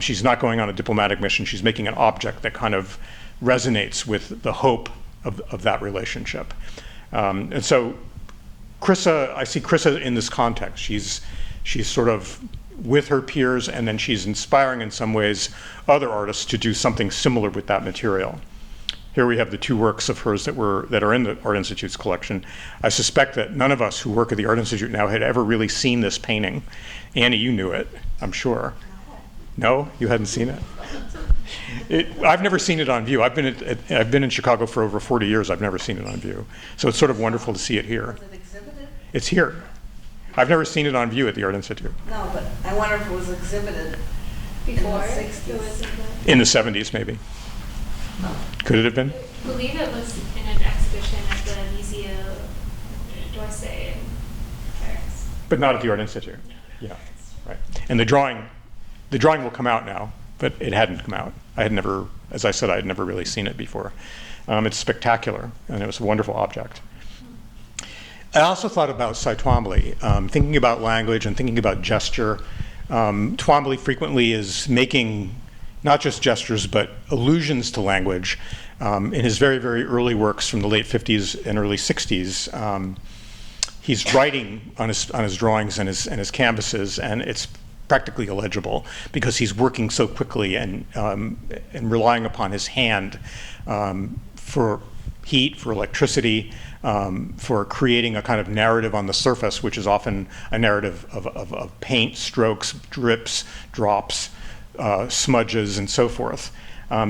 She's not going on a diplomatic mission, she's making an object that kind of resonates with the hope of that relationship. And so Chryssa, I see Chryssa in this context. She's sort of with her peers, and then she's inspiring in some ways other artists to do something similar with that material. Here we have the two works of hers that are in the Art Institute's collection. I suspect that none of us who work at the Art Institute now had ever really seen this painting. Annie, you knew it, I'm sure. No, you hadn't seen it? I've never seen it on view. I've been in Chicago for over 40 years. I've never seen it on view. So it's sort of wonderful to see it here. Was it exhibited? It's here. I've never seen it on view at the Art Institute. No, but I wonder if it was exhibited Before? in the 60s. In the 70s, maybe. Could it have been? I believe it was in an exhibition at the Musée d'Orsay in Paris. But not at the Art Institute. Yeah, right. And the drawing will come out now, but it hadn't come out. I had never, as I said, I had never really seen it before. It's spectacular, and it was a wonderful object. I also thought about Cy Twombly, thinking about language and thinking about gesture. Twombly frequently is making not just gestures, but allusions to language. In his very, very early works from the late 50s and early 60s, he's writing on his drawings and his canvases, and it's practically illegible because he's working so quickly and relying upon his hand for heat, for electricity, for creating a kind of narrative on the surface, which is often a narrative of paint, strokes, drips, drops, smudges, and so forth.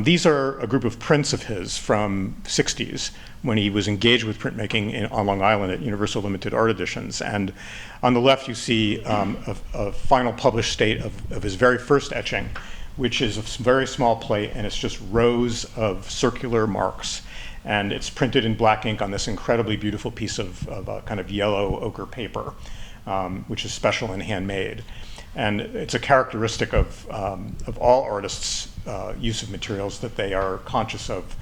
These are a group of prints of his from 60s when he was engaged with printmaking on Long Island at Universal Limited Art Editions. And on the left you see a final published state of his very first etching, which is a very small plate, and it's just rows of circular marks. And it's printed in black ink on this incredibly beautiful piece of kind of yellow ochre paper, which is special and handmade. And it's a characteristic of all artists' use of materials that they are conscious of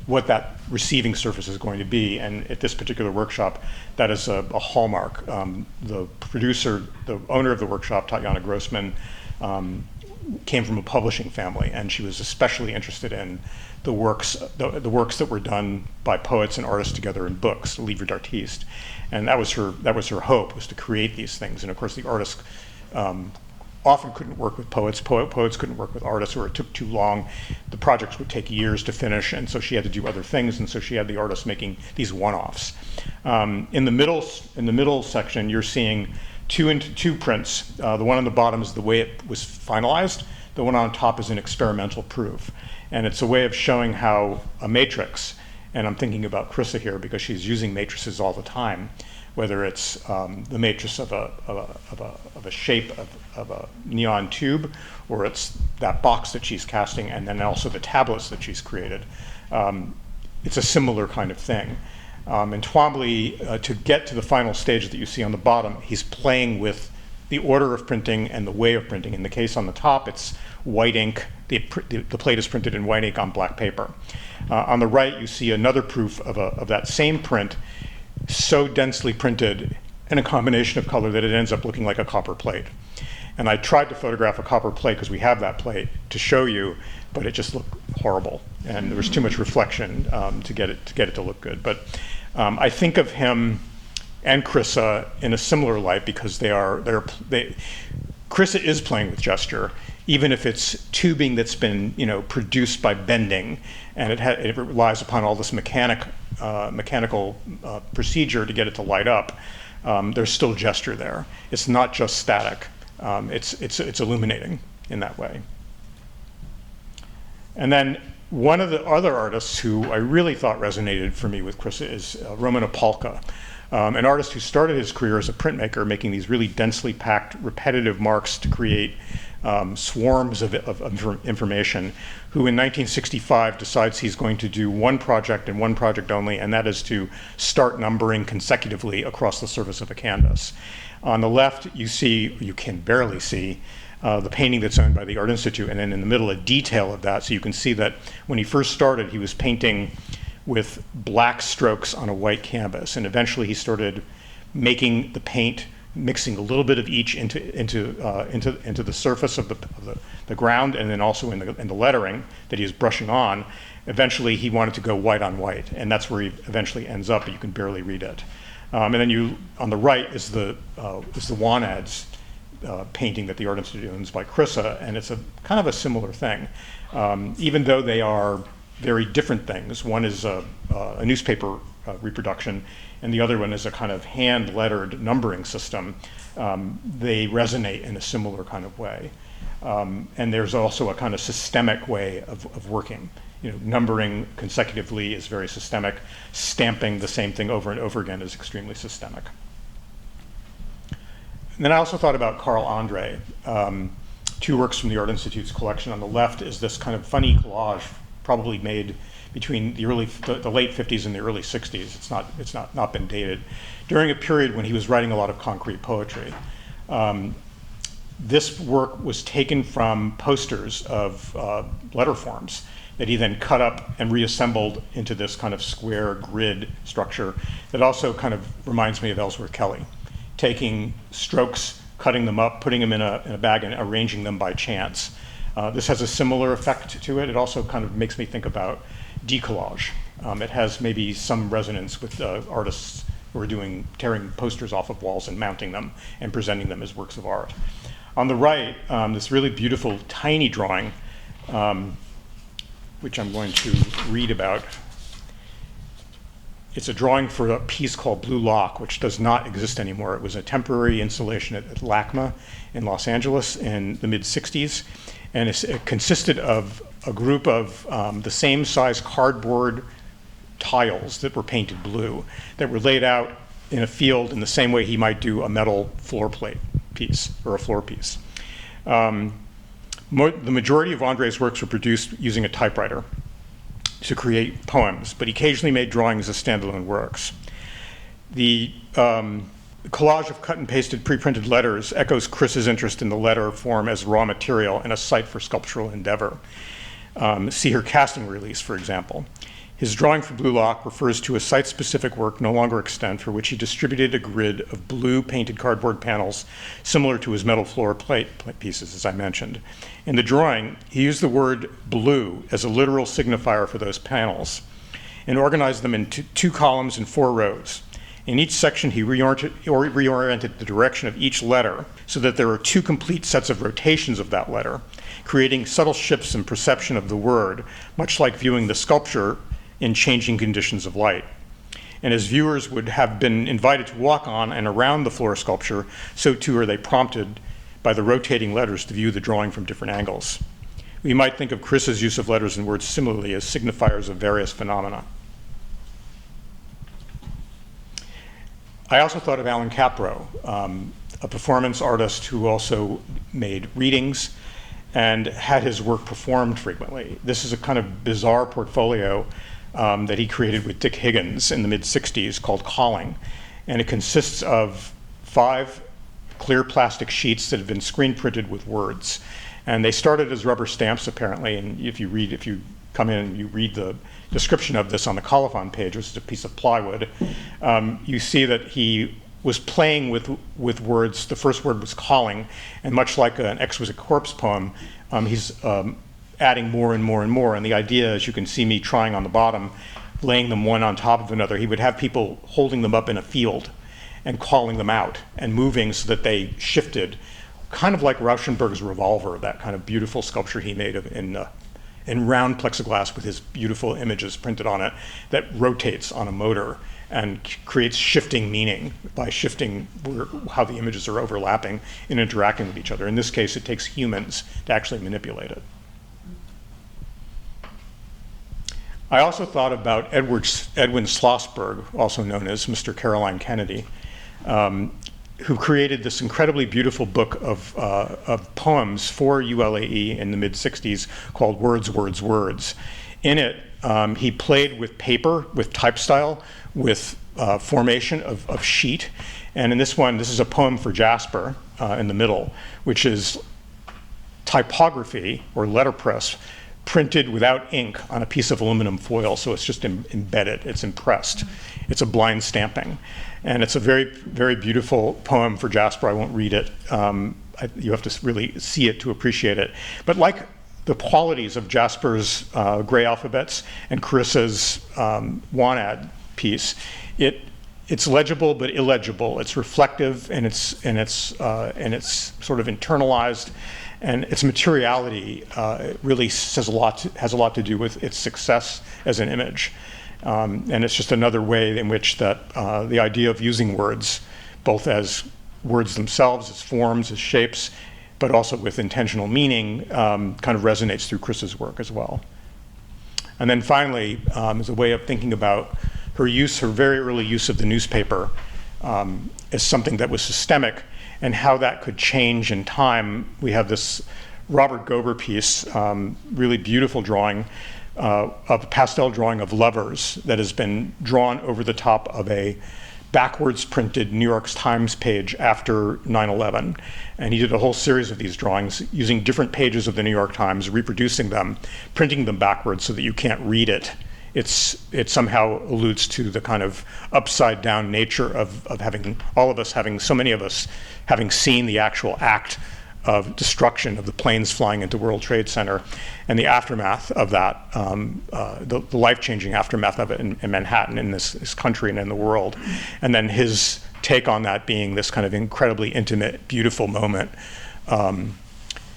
what that receiving surface is going to be. And at this particular workshop, that is a hallmark. The producer, the owner of the workshop, Tatjana Grossman, came from a publishing family, and she was especially interested in the works that were done by poets and artists together in books, livre d'artiste, and that was her hope, was to create these things. And of course, the artists often couldn't work with poets. Poets couldn't work with artists, or it took too long. The projects would take years to finish, and so she had to do other things. And so she had the artists making these one-offs. In the middle section, you're seeing two prints. The one on the bottom is the way it was finalized. The one on top is an experimental proof. And it's a way of showing how a matrix, and I'm thinking about Chryssa here because she's using matrices all the time, whether it's the matrix of a shape of a neon tube, or it's that box that she's casting, and then also the tablets that she's created. It's a similar kind of thing. And Twombly, to get to the final stage that you see on the bottom, he's playing with the order of printing and the way of printing. In the case on the top, it's white ink. The plate is printed in white ink on black paper. On the right, you see another proof of that same print, so densely printed in a combination of color that it ends up looking like a copper plate. And I tried to photograph a copper plate, because we have that plate, to show you, but it just looked horrible. And there was too much reflection to get it to look good. But I think of him and Chryssa in a similar light, because Chryssa is playing with gesture, even if it's tubing that's been produced by bending, and it relies upon all this mechanical procedure to get it to light up. There's still gesture there. It's not just static. It's illuminating in that way. And then one of the other artists who I really thought resonated for me with Chryssa is Roman Opalka, an artist who started his career as a printmaker, making these really densely packed, repetitive marks to create swarms of information, who in 1965 decides he's going to do one project and one project only, and that is to start numbering consecutively across the surface of a canvas. On the left, you can barely see the painting that's owned by the Art Institute, and then in the middle, a detail of that. So you can see that when he first started, he was painting with black strokes on a white canvas, and eventually he started making the paint, mixing a little bit of each into the surface of the ground, and then also in the lettering that he's brushing on. Eventually, he wanted to go white on white, and that's where he eventually ends up, but you can barely read it. And then on the right is the Wanads painting that the Art Institute owns by Chryssa, and it's a kind of a similar thing, even though they are very different things. One is a newspaper reproduction, and the other one is a kind of hand-lettered numbering system. They resonate in a similar kind of way. And there's also a kind of systemic way of working. Numbering consecutively is very systemic. Stamping the same thing over and over again is extremely systemic. And then I also thought about Carl Andre. Two works from the Art Institute's collection. On the left is this kind of funny collage, probably made between the late 50s and the early 60s. It's not been dated. During a period when he was writing a lot of concrete poetry. This work was taken from posters of letter forms that he then cut up and reassembled into this kind of square grid structure that also kind of reminds me of Ellsworth Kelly, taking strokes, cutting them up, putting them in a bag, and arranging them by chance. This has a similar effect to it. It also kind of makes me think about decollage. It has maybe some resonance with artists who are tearing posters off of walls and mounting them and presenting them as works of art. On the right, this really beautiful tiny drawing, which I'm going to read about. It's a drawing for a piece called Blue Lock, which does not exist anymore. It was a temporary installation at LACMA in Los Angeles in the mid-'60s. And it consisted of a group of the same size cardboard tiles that were painted blue that were laid out in a field in the same way he might do a metal floor plate piece or a floor piece. The majority of Andre's works were produced using a typewriter to create poems, but he occasionally made drawings as standalone works. The collage of cut and pasted pre-printed letters echoes Chryssa's interest in the letter form as raw material and a site for sculptural endeavor. See her casting release, for example. His drawing for Blue Lock refers to a site-specific work no longer extant, for which he distributed a grid of blue painted cardboard panels similar to his metal floor plate pieces, as I mentioned. In the drawing, he used the word blue as a literal signifier for those panels and organized them into 2 columns and 4 rows. In each section, he reoriented the direction of each letter so that there are 2 complete sets of rotations of that letter, creating subtle shifts in perception of the word, much like viewing the sculpture in changing conditions of light. And as viewers would have been invited to walk on and around the floor sculpture, so too are they prompted by the rotating letters to view the drawing from different angles. We might think of Chryssa's use of letters and words similarly as signifiers of various phenomena. I also thought of Alan Capro, a performance artist who also made readings and had his work performed frequently. This is a kind of bizarre portfolio that he created with Dick Higgins in the mid-60s called Calling. And it consists of 5 clear plastic sheets that have been screen printed with words. And they started as rubber stamps, apparently, and if you come in and you read the description of this on the colophon page, which is a piece of plywood, you see that he was playing with words. The first word was calling, and much like an Exquisite Corpse poem, he's adding more and more and more. And the idea, as you can see me trying on the bottom, laying them one on top of another, he would have people holding them up in a field and calling them out and moving so that they shifted, kind of like Rauschenberg's Revolver, that kind of beautiful sculpture he made in round plexiglass with his beautiful images printed on it that rotates on a motor and creates shifting meaning by shifting how the images are overlapping and interacting with each other. In this case, it takes humans to actually manipulate it. I also thought about Edwin Schlossberg, also known as Mr. Caroline Kennedy, who created this incredibly beautiful book of poems for ULAE in the mid-60s called Words, Words, Words. In it, he played with paper, with type style, with formation of sheet. And in this one, this is a poem for Jasper in the middle, which is typography or letterpress printed without ink on a piece of aluminum foil, so it's just embedded, it's impressed. It's a blind stamping. And it's a very, very beautiful poem for Jasper. I won't read it. You have to really see it to appreciate it. But like the qualities of Jasper's gray alphabets and Charyssa's Wanad piece, it's legible but illegible. It's reflective and it's sort of internalized. And its materiality really has a lot to do with its success as an image. And it's just another way in which that the idea of using words, both as words themselves, as forms, as shapes, but also with intentional meaning, kind of resonates through Chryssa's work as well. And then finally, as a way of thinking about her very early use of the newspaper as something that was systemic, and how that could change in time. We have this Robert Gober piece, really beautiful drawing, a pastel drawing of lovers that has been drawn over the top of a backwards printed New York Times page after 9/11. And he did a whole series of these drawings using different pages of the New York Times, reproducing them, printing them backwards so that you can't read it. It somehow alludes to the kind of upside down nature of having, all of us having, so many of us having seen the actual act of destruction of the planes flying into World Trade Center and the aftermath of that, the life-changing aftermath of it in Manhattan, in this country and in the world. And then his take on that being this kind of incredibly intimate, beautiful moment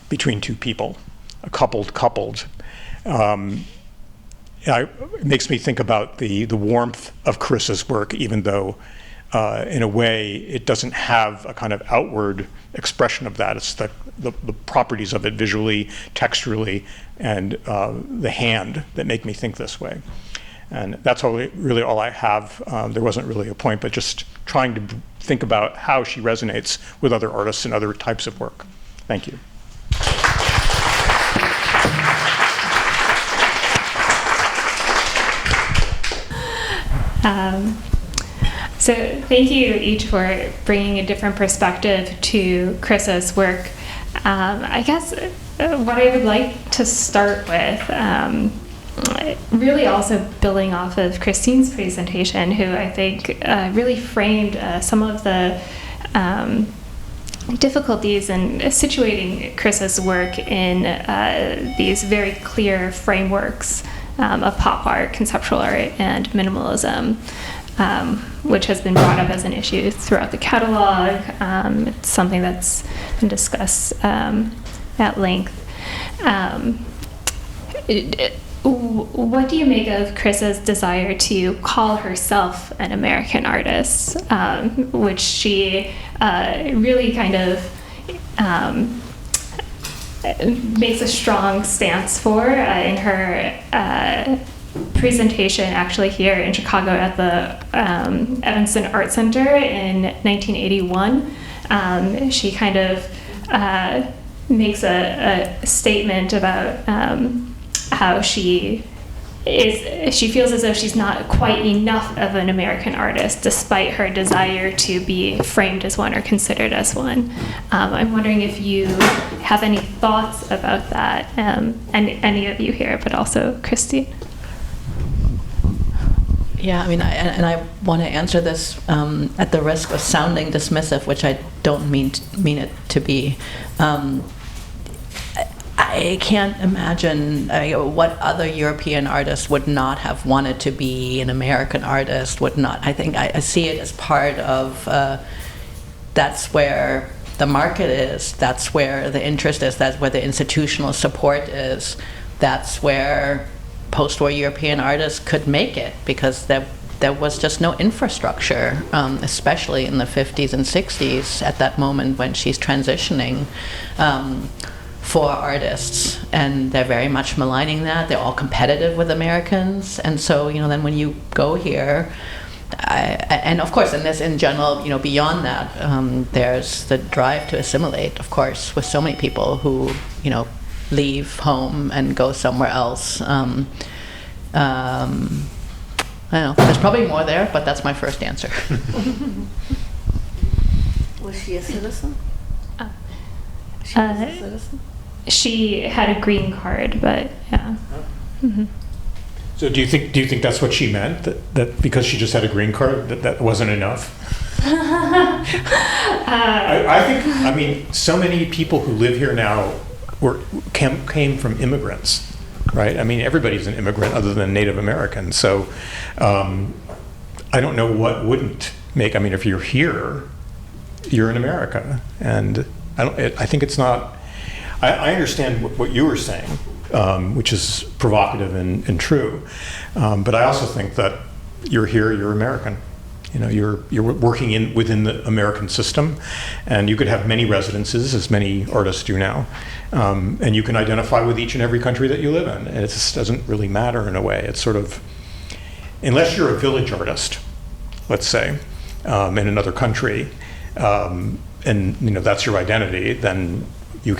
between two people, coupled. It makes me think about the warmth of Chryssa's work, even though in a way it doesn't have a kind of outward expression of that. It's the properties of it visually, texturally, and the hand that make me think this way. And that's really all I have. There wasn't really a point, but just trying to think about how she resonates with other artists and other types of work. Thank you. So thank you each for bringing a different perspective to Chryssa's work. I guess what I would like to start with, really also building off of Christine's presentation, who I think really framed some of the difficulties in situating Chryssa's work in these very clear frameworks of pop art, conceptual art, and minimalism, which has been brought up as an issue throughout the catalog. It's something that's been discussed at length. What do you make of Chryssa's desire to call herself an American artist, which she really kind of makes a strong stance for in her presentation actually here in Chicago at the Evanston Art Center in 1981. She kind of makes a statement about how she feels as though she's not quite enough of an American artist, despite her desire to be framed as one or considered as one. I'm wondering if you have any thoughts about that, and any of you here, but also Christine. Yeah, I mean, I want to answer this at the risk of sounding dismissive, which I don't mean it to be. I can't imagine what other European artist would not have wanted to be an American artist, would not. I think I see it as part of, that's where the market is, that's where the interest is, that's where the institutional support is, that's where post-war European artists could make it, because there was just no infrastructure, especially in the 50s and 60s at that moment when she's transitioning. For artists, and they're very much maligning that. They're all competitive with Americans, and so then when you go here, and of course, and this in general, beyond that, there's the drive to assimilate, of course, with so many people who leave home and go somewhere else. I don't know. There's probably more there, but that's my first answer. Was she a citizen? She was a citizen? She had a green card, but yeah. Mm-hmm. So do you think that's what she meant? That because she just had a green card, that wasn't enough? I mean, so many people who live here now came from immigrants, right? I mean, everybody's an immigrant other than Native Americans. So I don't know what wouldn't make. I mean, if you're here, you're in America, and I think it's not. I understand what you were saying, which is provocative and true, but I also think that you're here, you're American. You're working within the American system, and you could have many residences, as many artists do now, and you can identify with each and every country that you live in. And it just doesn't really matter in a way. It's sort of, unless you're a village artist, let's say, in another country, and that's your identity, then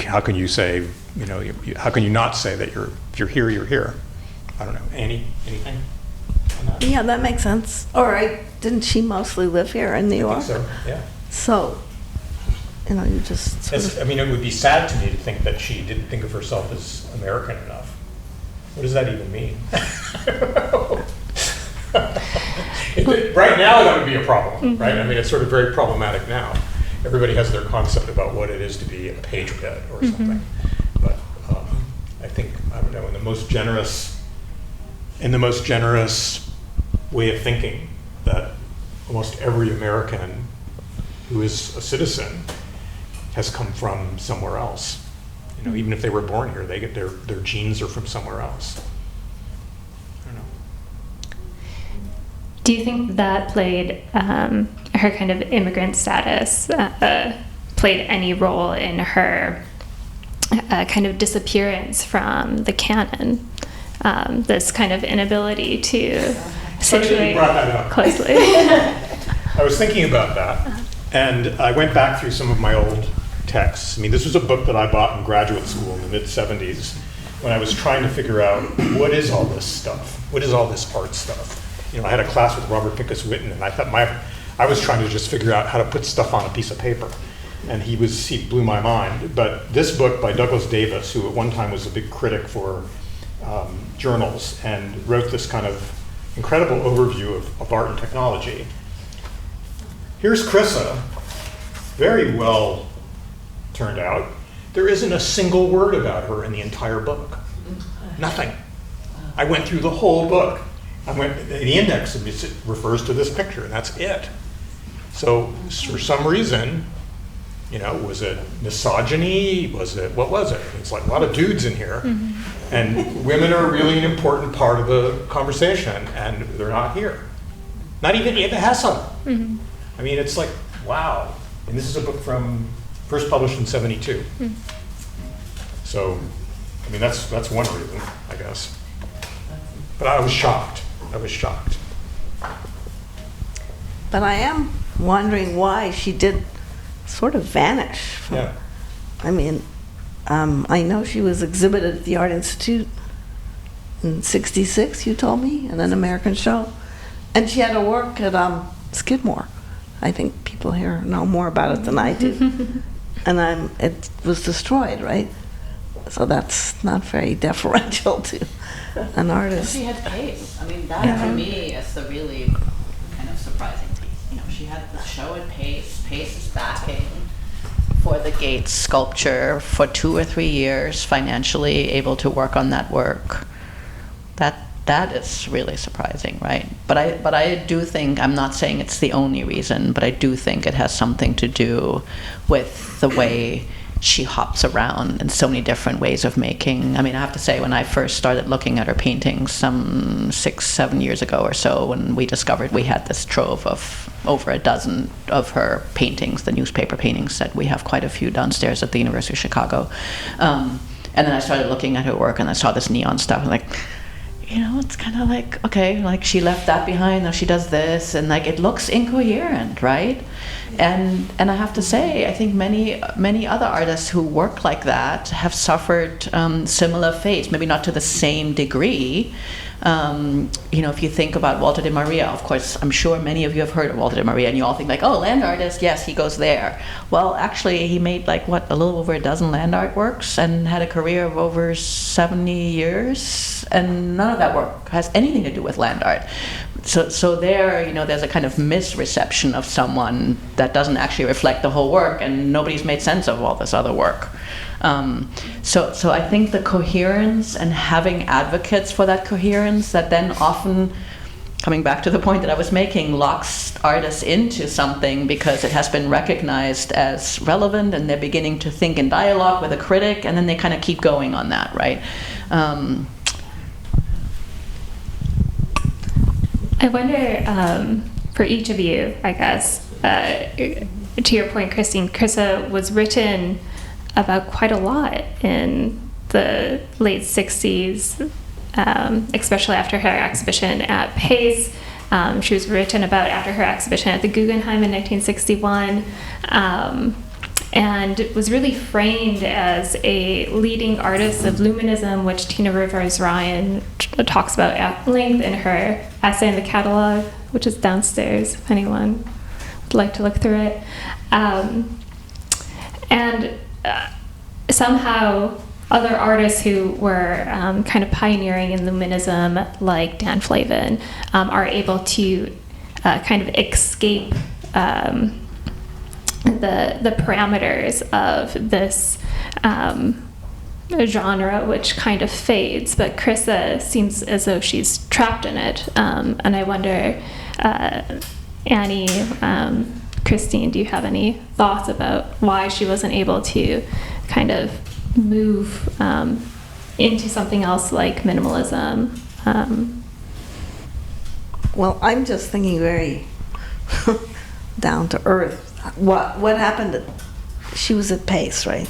how can you say, how can you not say that if you're here, you're here? I don't know. Annie, anything on that? Yeah, that makes sense. All right. Didn't she mostly live here in New York? I think so, yeah. So, you just sort of... I mean, it would be sad to me to think that she didn't think of herself as American enough. What does that even mean? Right now, that would be a problem, right? I mean, it's sort of very problematic now. Everybody has their concept about what it is to be a patriot or something. But I think, I don't know, in the most generous way of thinking, that almost every American who is a citizen has come from somewhere else. Even if they were born here, they get their genes are from somewhere else. I don't know. Do you think that played her kind of immigrant status played any role in her kind of disappearance from the canon? This kind of inability to situate closely. I was thinking about that, and I went back through some of my old texts. I mean, this was a book that I bought in graduate school in the mid-'70s when I was trying to figure out, what is all this stuff? What is all this art stuff? I had a class with Robert Pincus Witten, and I thought I was trying to just figure out how to put stuff on a piece of paper, and he blew my mind. But this book by Douglas Davis, who at one time was a big critic for journals, and wrote this kind of incredible overview of art and technology. Here's Chryssa, very well turned out. There isn't a single word about her in the entire book. Nothing. I went through the whole book. The index refers to this picture, and that's it. So for some reason, was it misogyny? What was it? It's like a lot of dudes in here, and women are really an important part of the conversation, and they're not here. Not even Eva Hessel. I mean, it's like, wow. And this is a book first published in '72. So, I mean, that's one reason, I guess. But I was shocked. But I am wondering why she did sort of vanish. Yeah. I mean, I know she was exhibited at the Art Institute in '66, you told me, in an American show. And she had to work at Skidmore. I think people here know more about it than I do. And it was destroyed, right? So that's not very deferential to an artist. She had pace. I mean, that to me is the really kind of surprising piece. You know, she had the show at Pace. Pace is backing for the Gates sculpture for 2 or 3 years, financially able to work on that work. That is really surprising, right? But I do think, I'm not saying it's the only reason, but I do think it has something to do with the way she hops around in so many different ways of making. I mean, I have to say, when I first started looking at her paintings some 6-7 years ago or so, when we discovered we had this trove of over a dozen of her paintings, the newspaper paintings, that we have quite a few downstairs at the University of Chicago. And then I started looking at her work, and I saw this neon stuff, and like, you know, it's kind of like, okay, like she left that behind, now she does this, and like it looks incoherent, right? And I have to say, I think many other artists who work like that have suffered similar fates, maybe not to the same degree. You know, if you think about Walter de Maria, of course, I'm sure many of you have heard of Walter de Maria, and you all think like, oh, land artist, yes, he goes there. Well, actually, he made like, a little over a dozen land art works and had a career of over 70 years, and none of that work has anything to do with land art. So there, you know, there's a kind of misreception of someone that doesn't actually reflect the whole work, and nobody's made sense of all this other work. So I think the coherence and having advocates for that coherence that then often, coming back to the point that I was making, locks artists into something because it has been recognized as relevant, and they're beginning to think in dialogue with a critic, and then they kind of keep going on that, right? I wonder, for each of you, I guess, to your point, Christine, Chryssa was written about quite a lot in the late 60s, especially after her exhibition at Pace. She was written about after her exhibition at the Guggenheim in 1961, and was really framed as a leading artist of Luminism, which Tina Rivers Ryan talks about at length in her essay in the catalog, which is downstairs if anyone would like to look through it. Somehow other artists who were kind of pioneering in Luminism, like Dan Flavin, are able to kind of escape the parameters of this genre, which kind of fades. But Chryssa seems as though she's trapped in it. And I wonder, Annie, Christine, do you have any thoughts about why she wasn't able to kind of move into something else like minimalism? Well, I'm just thinking very down to earth. What happened? She was at Pace, right?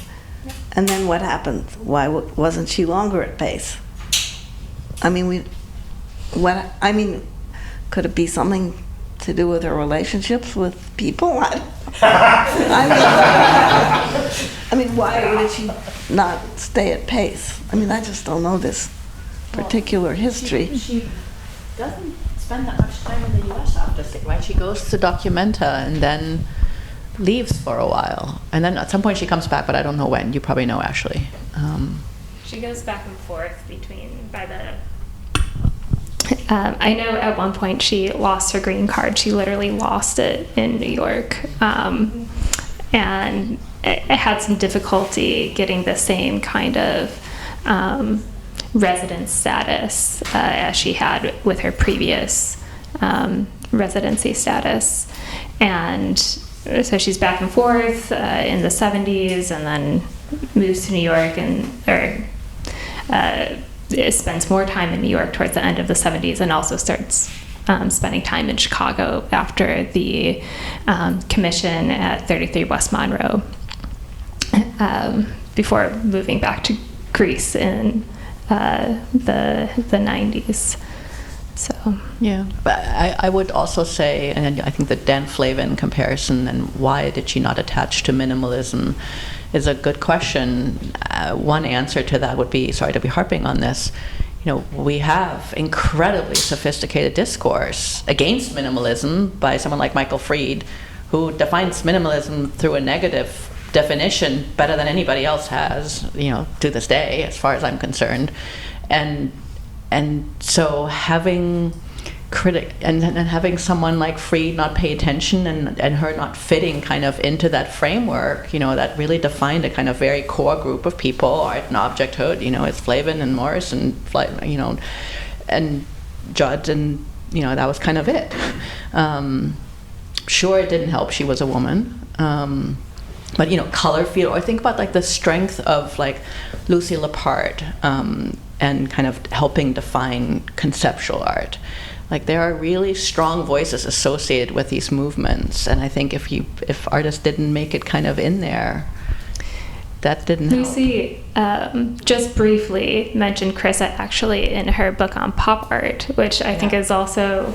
And then what happened? Why wasn't she longer at Pace? I mean, could it be something to do with her relationships with people? I mean, why would she not stay at Pace? I mean, I just don't know this particular history. She doesn't spend that much time in the U.S. after, right? She goes to Documenta and then leaves for a while, and then at some point she comes back, but I don't know when. You probably know, Ashley. She goes back and forth I know at one point she lost her green card. She literally lost it in New York, and it had some difficulty getting the same kind of residence status as she had with her previous residency status. And so she's back and forth in the 70s, and then moves to New York spends more time in New York towards the end of the 70s, and also starts spending time in Chicago after the commission at 33 West Monroe, before moving back to Greece in the 90s. So Yeah, but I would also say, and I think the Dan Flavin comparison and why did she not attach to minimalism is a good question. One answer to that would be, sorry to be harping on this, we have incredibly sophisticated discourse against minimalism by someone like Michael Fried, who defines minimalism through a negative definition better than anybody else has, to this day, as far as I'm concerned. And so having and having someone like Fried not pay attention and her not fitting kind of into that framework, that really defined a kind of very core group of people, art and objecthood, it's Flavin and Morris and, and Judd, and, that was kind of it. Sure, it didn't help she was a woman. But, color field, or think about like the strength of like Lucy Lappard, and kind of helping define conceptual art. Like there are really strong voices associated with these movements, and I think if artists didn't make it kind of in there, that didn't help. Lucy just briefly mentioned Chryssa actually in her book on pop art, which I think is also,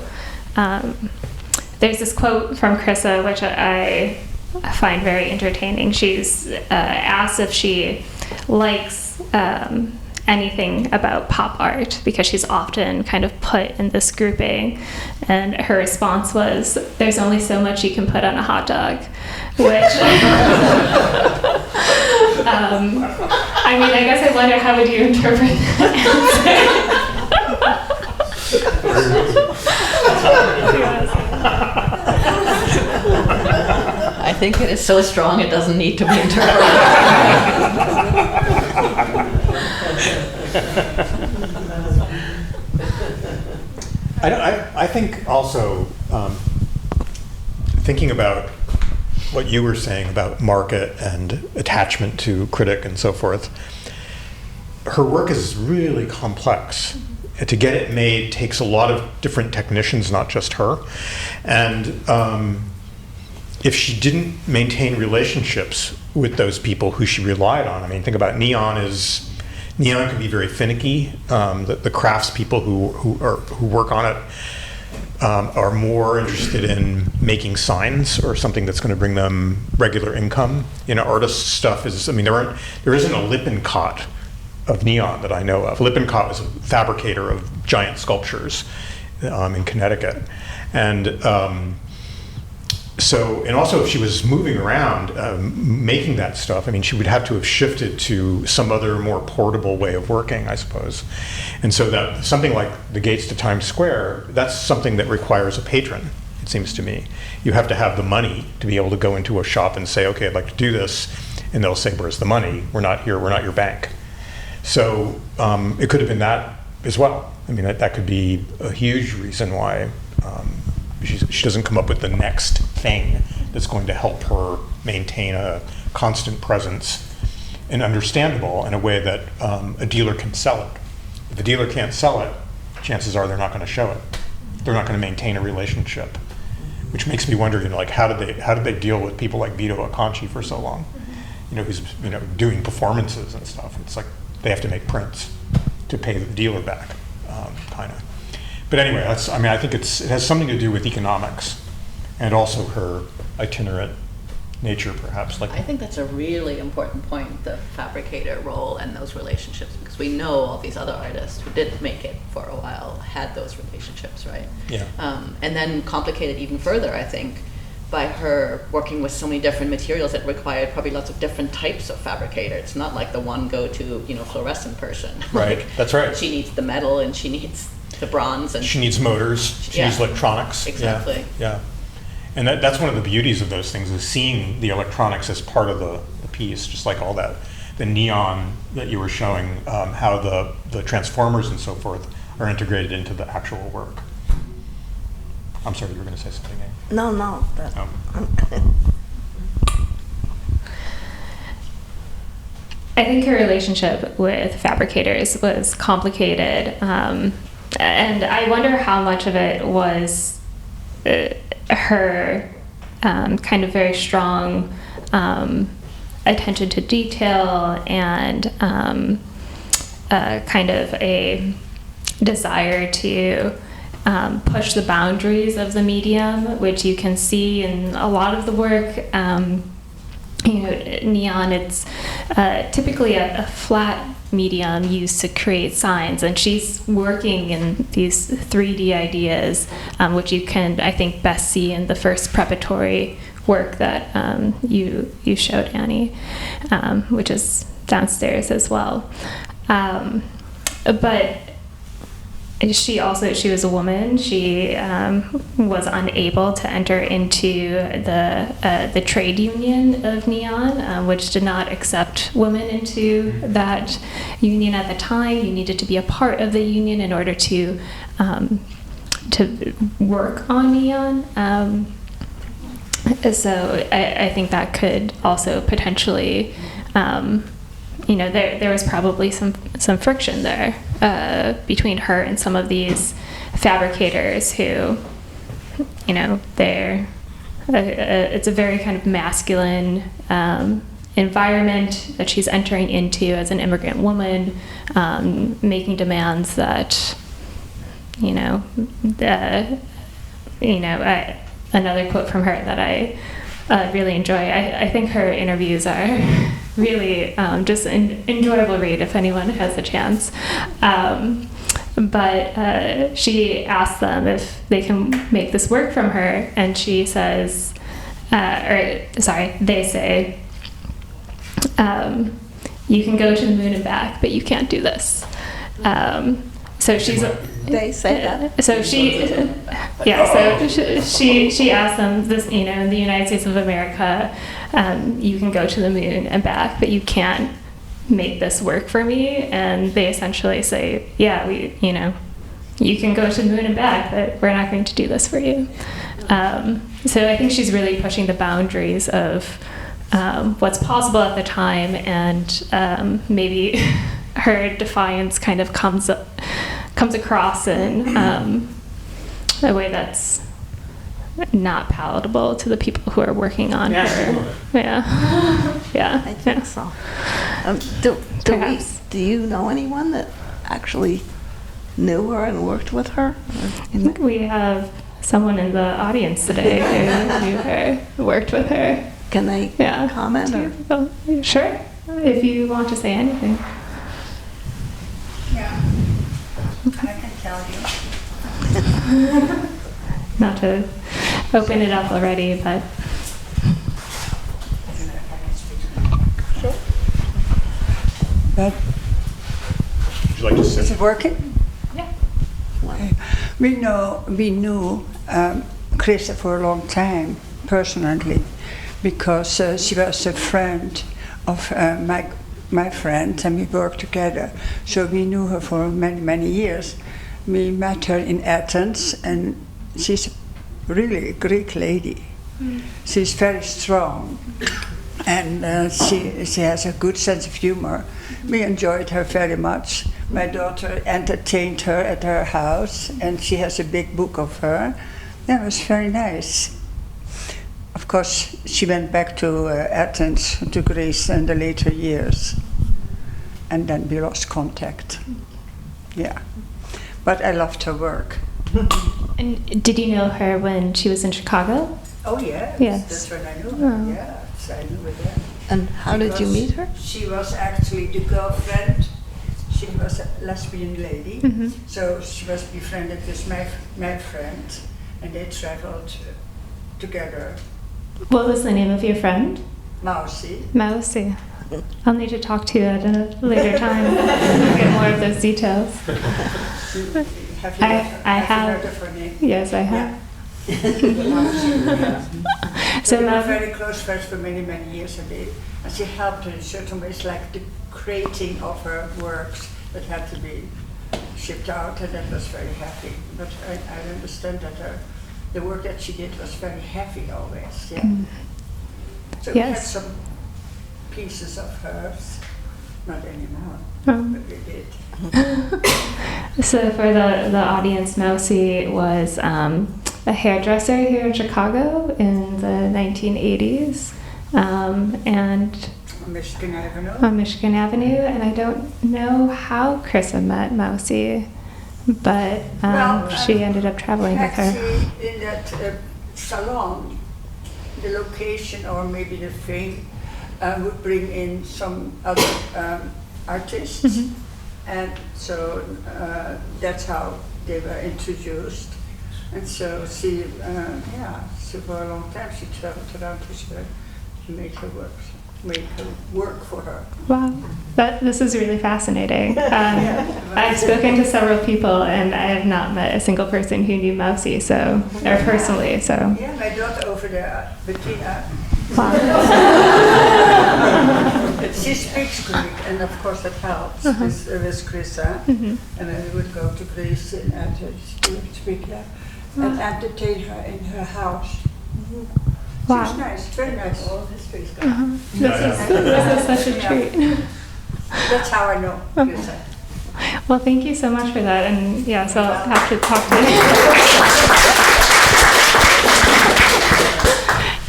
there's this quote from Chryssa which I find very entertaining. She's asked if she likes anything about pop art because she's often kind of put in this grouping, and her response was, "There's only so much you can put on a hot dog," which I guess I wonder, how would you interpret that? I think it is so strong it doesn't need to be interpreted. I think also, thinking about what you were saying about market and attachment to critic and so forth, her work is really complex. To get it made takes a lot of different technicians, not just her. And if she didn't maintain relationships with those people who she relied on, think about neon can be very finicky. The craftspeople who work on it are more interested in making signs or something that's going to bring them regular income. Artist stuff is, there isn't a Lippincott of neon that I know of. Lippincott was a fabricator of giant sculptures in Connecticut. And also if she was moving around making that stuff, she would have to have shifted to some other more portable way of working, I suppose. And so that something like the Gates to Times Square, that's something that requires a patron, it seems to me. You have to have the money to be able to go into a shop and say, okay, I'd like to do this. And they'll say, where's the money? We're not your bank. So it could have been that as well. That could be a huge reason why she doesn't come up with the next thing that's going to help her maintain a constant presence and understandable in a way that a dealer can sell it. If a dealer can't sell it, chances are they're not going to show it. They're not going to maintain a relationship, which makes me wonder, how did they deal with people like Vito Acconci for so long? Who's doing performances and stuff. It's like they have to make prints to pay the dealer back, kind of. But anyway, I think it has something to do with economics and also her itinerant nature, perhaps. I think that's a really important point, the fabricator role and those relationships, because we know all these other artists who did make it for a while had those relationships, right? Yeah. And then complicated even further, I think, by her working with so many different materials that required probably lots of different types of fabricator. It's not like the one go-to, fluorescent person. Right, that's right. She needs the metal and she needs the bronze. And she needs motors, she needs electronics. Exactly. Yeah. And that's one of the beauties of those things, is seeing the electronics as part of the piece, just like all that, the neon that you were showing, how the transformers and so forth are integrated into the actual work. I'm sorry, you were going to say something, Anne? No. I think her relationship with fabricators was complicated, and I wonder how much of it was her kind of very strong attention to detail and kind of a desire to push the boundaries of the medium, which you can see in a lot of the work. Neon, it's typically a flat medium used to create signs, and she's working in these 3D ideas, which you can, I think, best see in the first preparatory work that you showed, Annie, which is downstairs as well. But she was a woman. She was unable to enter into the trade union of Neon, which did not accept women into that union at the time. You needed to be a part of the union in order to work on Neon. So I think that could also potentially, there was probably some friction there between her and some of these fabricators who, it's a very kind of masculine environment that she's entering into as an immigrant woman, making demands that, another quote from her that I really enjoy. I think her interviews are really just an enjoyable read if anyone has a chance. But she asks them if they can make this work from her, and she says, they say, you can go to the moon and back, but you can't do this. So she's. They say that. So she asked them this. In the United States of America, you can go to the moon and back, but you can't make this work for me. And they essentially say, yeah, you can go to the moon and back, but we're not going to do this for you. So I think she's really pushing the boundaries of what's possible at the time, and maybe her defiance kind of comes across in a way that's not palatable to the people who are working on her. Yeah. I think so. Do you know anyone that actually knew her and worked with her? We have someone in the audience today who knew her, worked with her. Can they comment? Or? Sure, if you want to say anything. Yeah, I can tell you. Not to open it up already, but. Sure. But Would you like to is sit? it working? Yeah. We knew Chryssa for a long time personally, because she was a friend of my friend, and we worked together. So we knew her for many years. We met her in Athens, and she's really a Greek lady. She's very strong, and she has a good sense of humor. We enjoyed her very much. My daughter entertained her at her house, and she has a big book of her. That was very nice. Of course, she went back to Athens, to Greece in the later years, and then we lost contact. Yeah, but I loved her work. And did you know her when she was in Chicago? Oh yes, Yes. that's when I knew her. Oh. Yes, I knew her then. And how did you meet her? She was actually the girlfriend. She was a lesbian lady, so she was befriended with my friend, and they traveled together. What was the name of your friend? Mousy. Mousy. I'll need to talk to you at a later time. Get more of those details. Have you have. heard of her name? Yes, I have. So So we were now, very close friends for many years indeed, and she helped her in certain ways, like the creating of her works that had to be shipped out, and that was very heavy. But I understand that the work that she did was very heavy always. Yeah. So we had Yes. some pieces of hers, not anymore, Oh. but we did. So for the audience, Mousy was a hairdresser here in Chicago in the 1980s, and On Michigan Avenue. on Michigan Avenue. And I don't know how Chryssa met Mousy, but she ended up traveling with her. Actually, in that salon, the location or maybe the thing would bring in some other artists, and so that's how they were introduced. And so she, so for a long time she traveled around with her to make her work for her. Wow, this is really fascinating. I've spoken to several people, and I have not met a single person who knew Mousy, or personally. So yeah, my daughter over there, Bettina. Wow. She speaks Greek, and of course that helps with Chryssa. And then we would go to Greece and speak there and entertain her in her house. Wow. She's nice, very nice. All history is This is such a treat. That's how I know Chryssa. Well, thank you so much for that, and so I'll have to talk to you.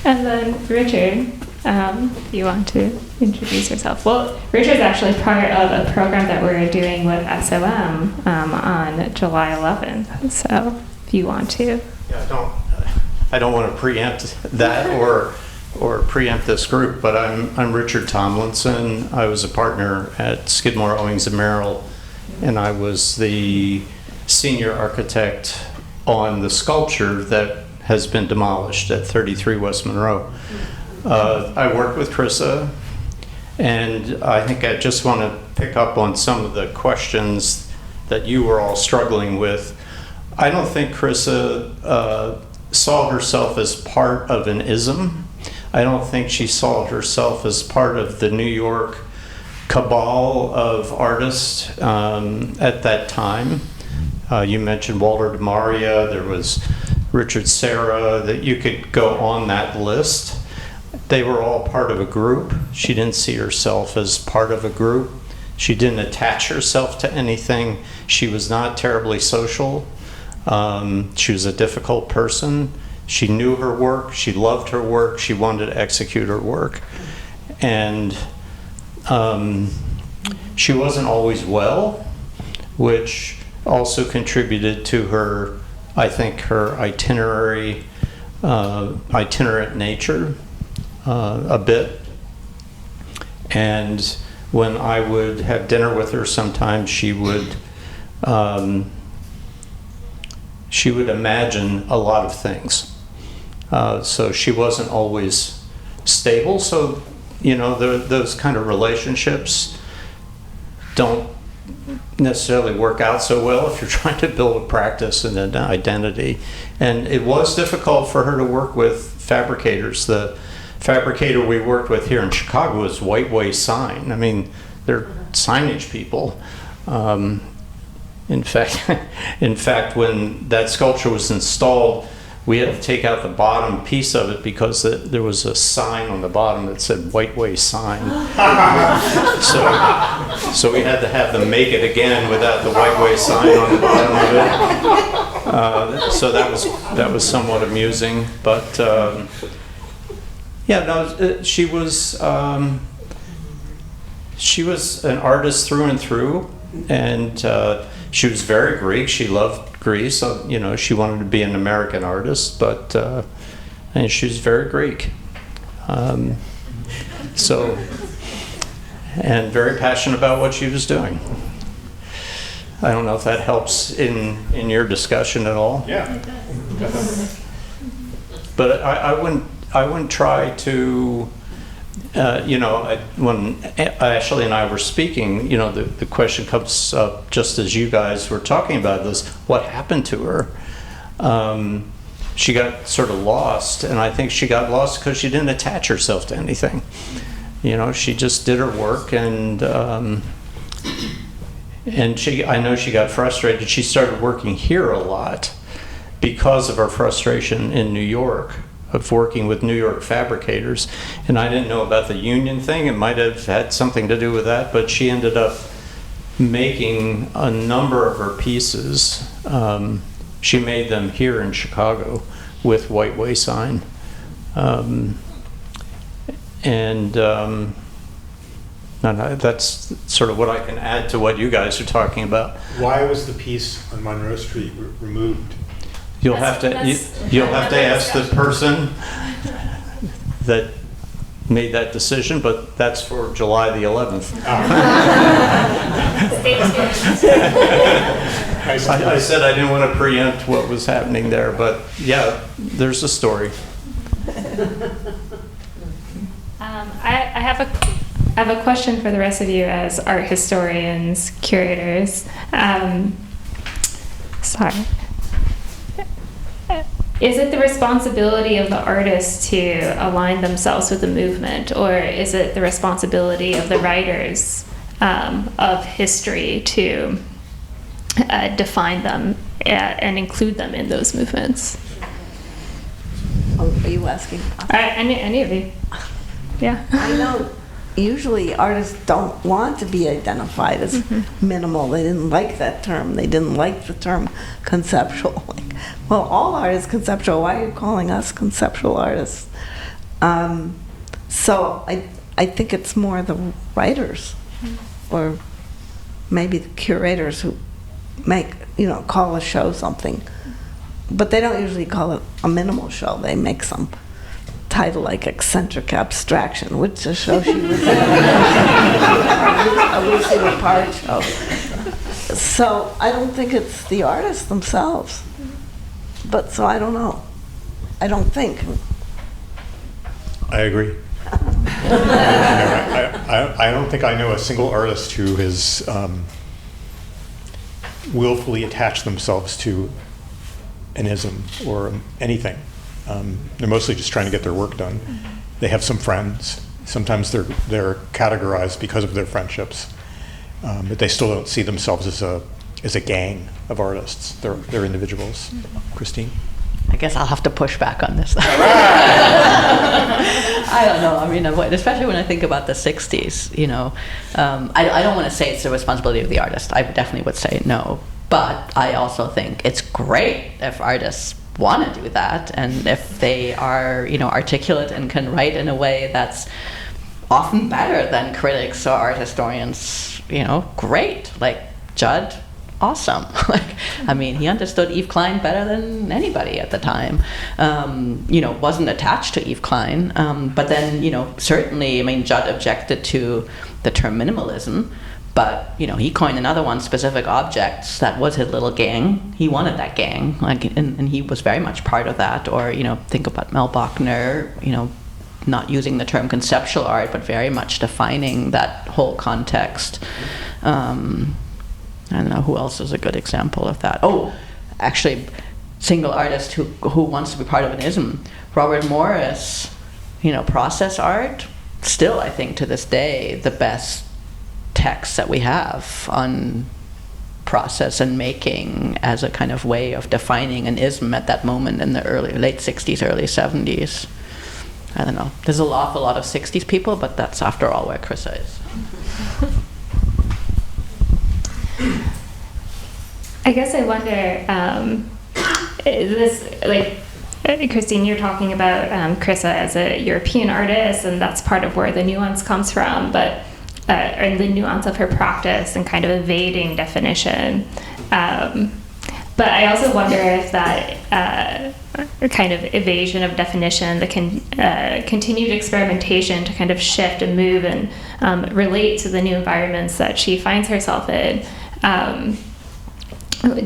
And then Richard, you want to introduce yourself? Well, Richard's actually part of a program that we're doing with SOM on July 11th. So if you want to. Yeah, I don't want to preempt that or preempt this group, but I'm Richard Tomlinson. I was a partner at Skidmore, Owings and Merrill, and I was the senior architect on the sculpture that has been demolished at 33 West Monroe. I worked with Chryssa, and I think I just want to pick up on some of the questions that you were all struggling with. I don't think Chryssa saw herself as part of an ism. I don't think she saw herself as part of the New York cabal of artists at that time. You mentioned Walter de Maria, there was Richard Serra, that you could go on that list. They were all part of a group. She didn't see herself as part of a group. She didn't attach herself to anything. She was not terribly social. She was a difficult person. She knew her work. She loved her work. She wanted to execute her work. And she wasn't always well, which also contributed to her, I think, her itinerant nature a bit. And when I would have dinner with her, sometimes she would imagine a lot of things. So she wasn't always stable. So, those kind of relationships don't necessarily work out so well if you're trying to build a practice and an identity. And it was difficult for her to work with fabricators. The fabricator we worked with here in Chicago was Whiteway Sign. I mean, they're signage people. In fact, when that sculpture was installed, we had to take out the bottom piece of it because there was a sign on the bottom that said Whiteway Sign. So we had to have them make it again without the Whiteway sign on the bottom of it. So that was somewhat amusing. But she was an artist through and through, and she was very Greek. She loved Greece. She wanted to be an American artist, but and she was very Greek. And very passionate about what she was doing. I don't know if that helps in your discussion at all. Yeah. But I wouldn't try to. When Ashley and I were speaking, the question comes up just as you guys were talking about this, what happened to her? She got sort of lost, and I think she got lost because she didn't attach herself to anything. She just did her work, and I know she got frustrated. She started working here a lot because of her frustration in New York, of working with New York fabricators. And I didn't know about the union thing. It might have had something to do with that, but she ended up making a number of her pieces. She made them here in Chicago with Whiteway Sign. No, that's sort of what I can add to what you guys are talking about. Why was the piece on Monroe Street removed? You'll have to ask the person that made that decision, but that's for July the 11th. Stay tuned. I said I didn't want to preempt what was happening there, but yeah, there's a story. I have a question for the rest of you as art historians, curators. Sorry. Is it the responsibility of the artist to align themselves with the movement, or is it the responsibility of the writers of history to define them and include them in those movements? Oh, are you asking? Any of you? Yeah. I know usually artists don't want to be identified as minimal. They didn't like that term. They didn't like the term conceptual. Like, well, all art is conceptual. Why are you calling us conceptual artists? So I think it's more the writers or maybe the curators who call a show something. But they don't usually call it a minimal show. They make some title like eccentric abstraction, which is a show she was in. A Lucy Lepard show. So I don't think it's the artists themselves. But so I don't know. I don't think. I agree. I don't think I know a single artist who has willfully attached themselves to an ism or anything. They're mostly just trying to get their work done. They have some friends. Sometimes they're categorized because of their friendships, but they still don't see themselves as a gang of artists. They're individuals. Christine? I guess I'll have to push back on this. I don't know. I mean, especially when I think about the 60s, I don't want to say it's the responsibility of the artist. I definitely would say no. But I also think it's great if artists want to do that, and if they are, articulate and can write in a way that's often better than critics or art historians, great. Like Judd, awesome. He understood Yves Klein better than anybody at the time. Wasn't attached to Yves Klein, but then, certainly, Judd objected to the term minimalism. But, he coined another one, specific objects. That was his little gang. He wanted that gang, and he was very much part of that. Or, think about Mel Bachner, not using the term conceptual art, but very much defining that whole context. I don't know, who else is a good example of that? Oh, actually, single artist who wants to be part of an ism. Robert Morris, process art, still, I think, to this day, the best texts that we have on process and making as a kind of way of defining an ism at that moment in the late 60s, early 70s. I don't know. There's an awful lot of 60s people, but that's after all where Chryssa is. I guess I wonder, Christine, you're talking about Chryssa as a European artist, and that's part of where the nuance comes from, but or the nuance of her practice and kind of evading definition. But I also wonder if that kind of evasion of definition, the continued experimentation to kind of shift and move and relate to the new environments that she finds herself in,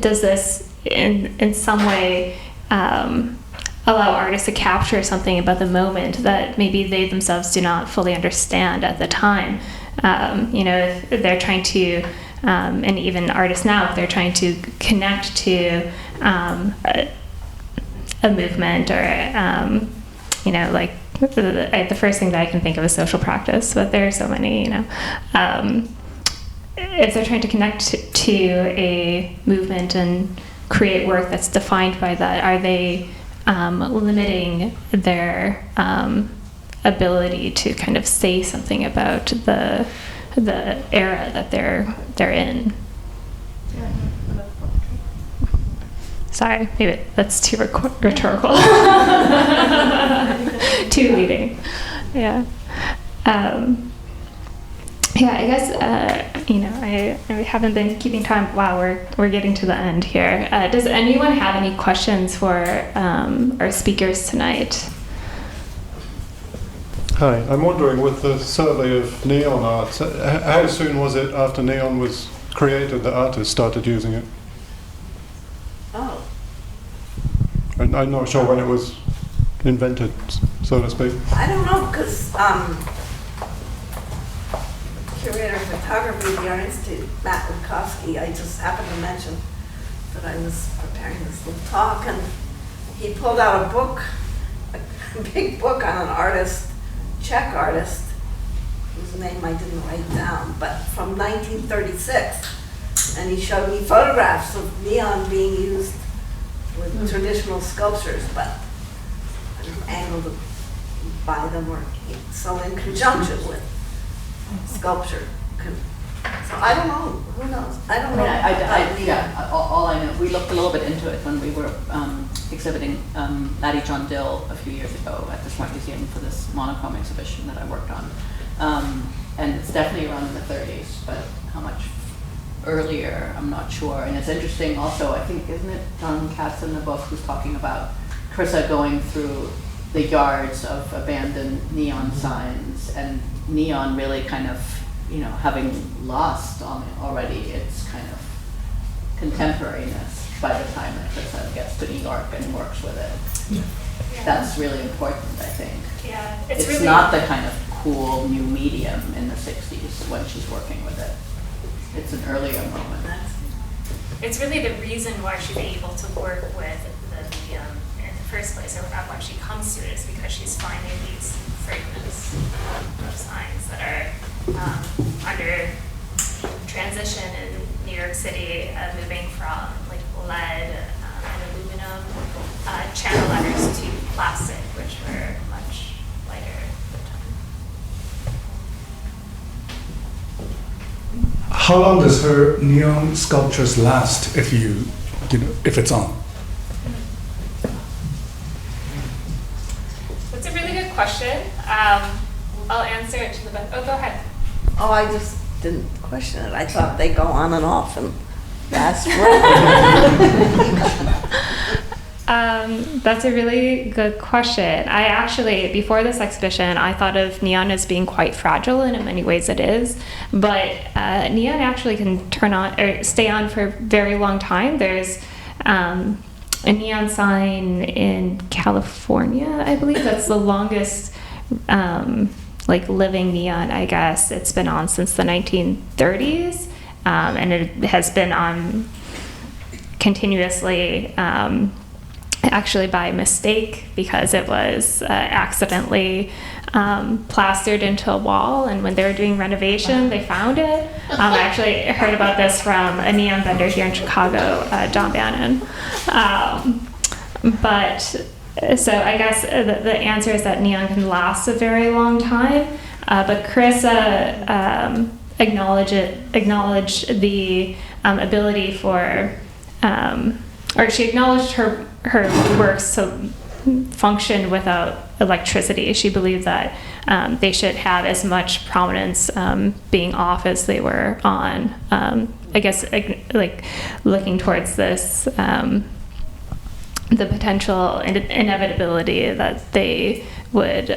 does this in some way allow artists to capture something about the moment that maybe they themselves do not fully understand at the time? If they're trying to, and even artists now, if they're trying to connect to a movement or, the first thing that I can think of is social practice, but there are so many, if they're trying to connect to a movement and create work that's defined by that, are they limiting their ability to kind of say something about the era that they're in? Sorry, maybe that's too rhetorical. Too leading. Yeah. Yeah, I guess I haven't been keeping time. Wow, we're getting to the end here. Does anyone have any questions for our speakers tonight? Hi, I'm wondering, with the survey of neon art, how soon was it after neon was created that artists started using it? Oh, I'm not sure when it was invented, so to speak. I don't know, because curator of photography at the Art Institute, Matt Witkowski, I just happened to mention that I was preparing this little talk, and he pulled out a book, a big book on an artist, Czech artist, whose name I didn't write down, but from 1936. And he showed me photographs of neon being used with traditional sculptures, but I was able to buy them or so in conjunction with sculpture. So I don't know. Who knows? I don't know. All I know, we looked a little bit into it when we were exhibiting Laddie John Dill a few years ago at the Smart Museum for this monochrome exhibition that I worked on. And it's definitely around in the 30s, but how much earlier, I'm not sure. And it's interesting also, I think, isn't it John Katz in the book who's talking about Chryssa going through the yards of abandoned neon signs, and neon really kind of, having lost on it already its kind of contemporariness by the time that Chryssa gets to New York and works with it. Yeah. That's really important, I think. Yeah, It's really not the kind of cool new medium in the 60s when she's working with it. It's an earlier moment. It's really the reason why she's able to work with the medium in the first place, or why she comes to it, is because she's finding these fragments of signs that are under transition in New York City, moving from like lead and aluminum channel letters to plastic, which were much lighter at the time. How long does her neon sculptures last if if it's on? That's a really good question. I'll answer it to the best. Oh, go ahead. Oh, I just didn't question it. I thought they go on and off and last forever. That's a really good question. I actually, before this exhibition, I thought of neon as being quite fragile, and in many ways it is. But neon actually can turn on or stay on for a very long time. There's a neon sign in California, I believe. That's the longest living neon, I guess. It's been on since the 1930s, and it has been on continuously. Actually by mistake, because it was accidentally plastered into a wall, and when they were doing renovation they found it. I actually heard about this from a neon vendor here in Chicago, John Bannon. But so I guess the answer is that neon can last a very long time, but Chryssa acknowledged the ability for or she acknowledged her works to function without electricity. She believed that they should have as much prominence being off as they were on. I guess looking towards this, the potential inevitability that they would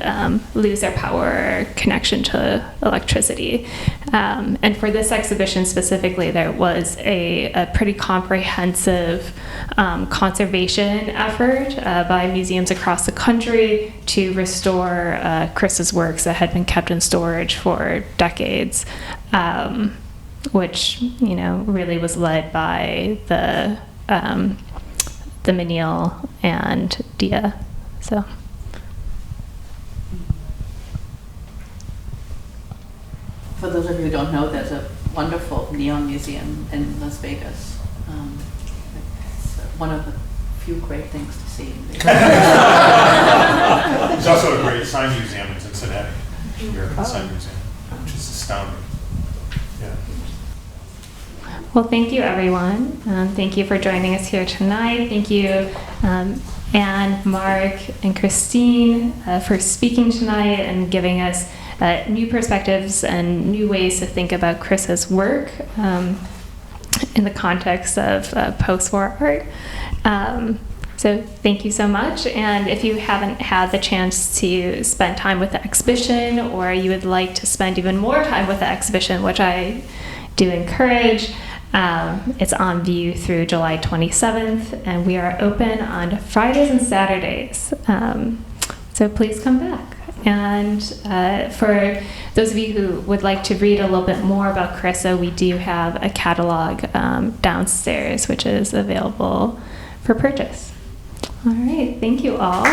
lose their power or connection to electricity. And for this exhibition specifically, there was a pretty comprehensive conservation effort by museums across the country to restore Chryssa's works that had been kept in storage for decades, which really was led by the Menil and Dia. So. For those of you who don't know, there's a wonderful neon museum in Las Vegas. It's one of the few great things to see. There's also a great sign museum in Cincinnati, American Sign Museum, which is astounding. Yeah. Well, thank you, everyone. Thank you for joining us here tonight. Thank you, Anne, Mark, and Christine for speaking tonight and giving us new perspectives and new ways to think about Chryssa's work in the context of post-war art. So thank you so much. And if you haven't had the chance to spend time with the exhibition, or you would like to spend even more time with the exhibition, which I do encourage, it's on view through July 27th, and we are open on Fridays and Saturdays. So please come back. And for those of you who would like to read a little bit more about Chryssa, we do have a catalog downstairs, which is available for purchase. All right, thank you all.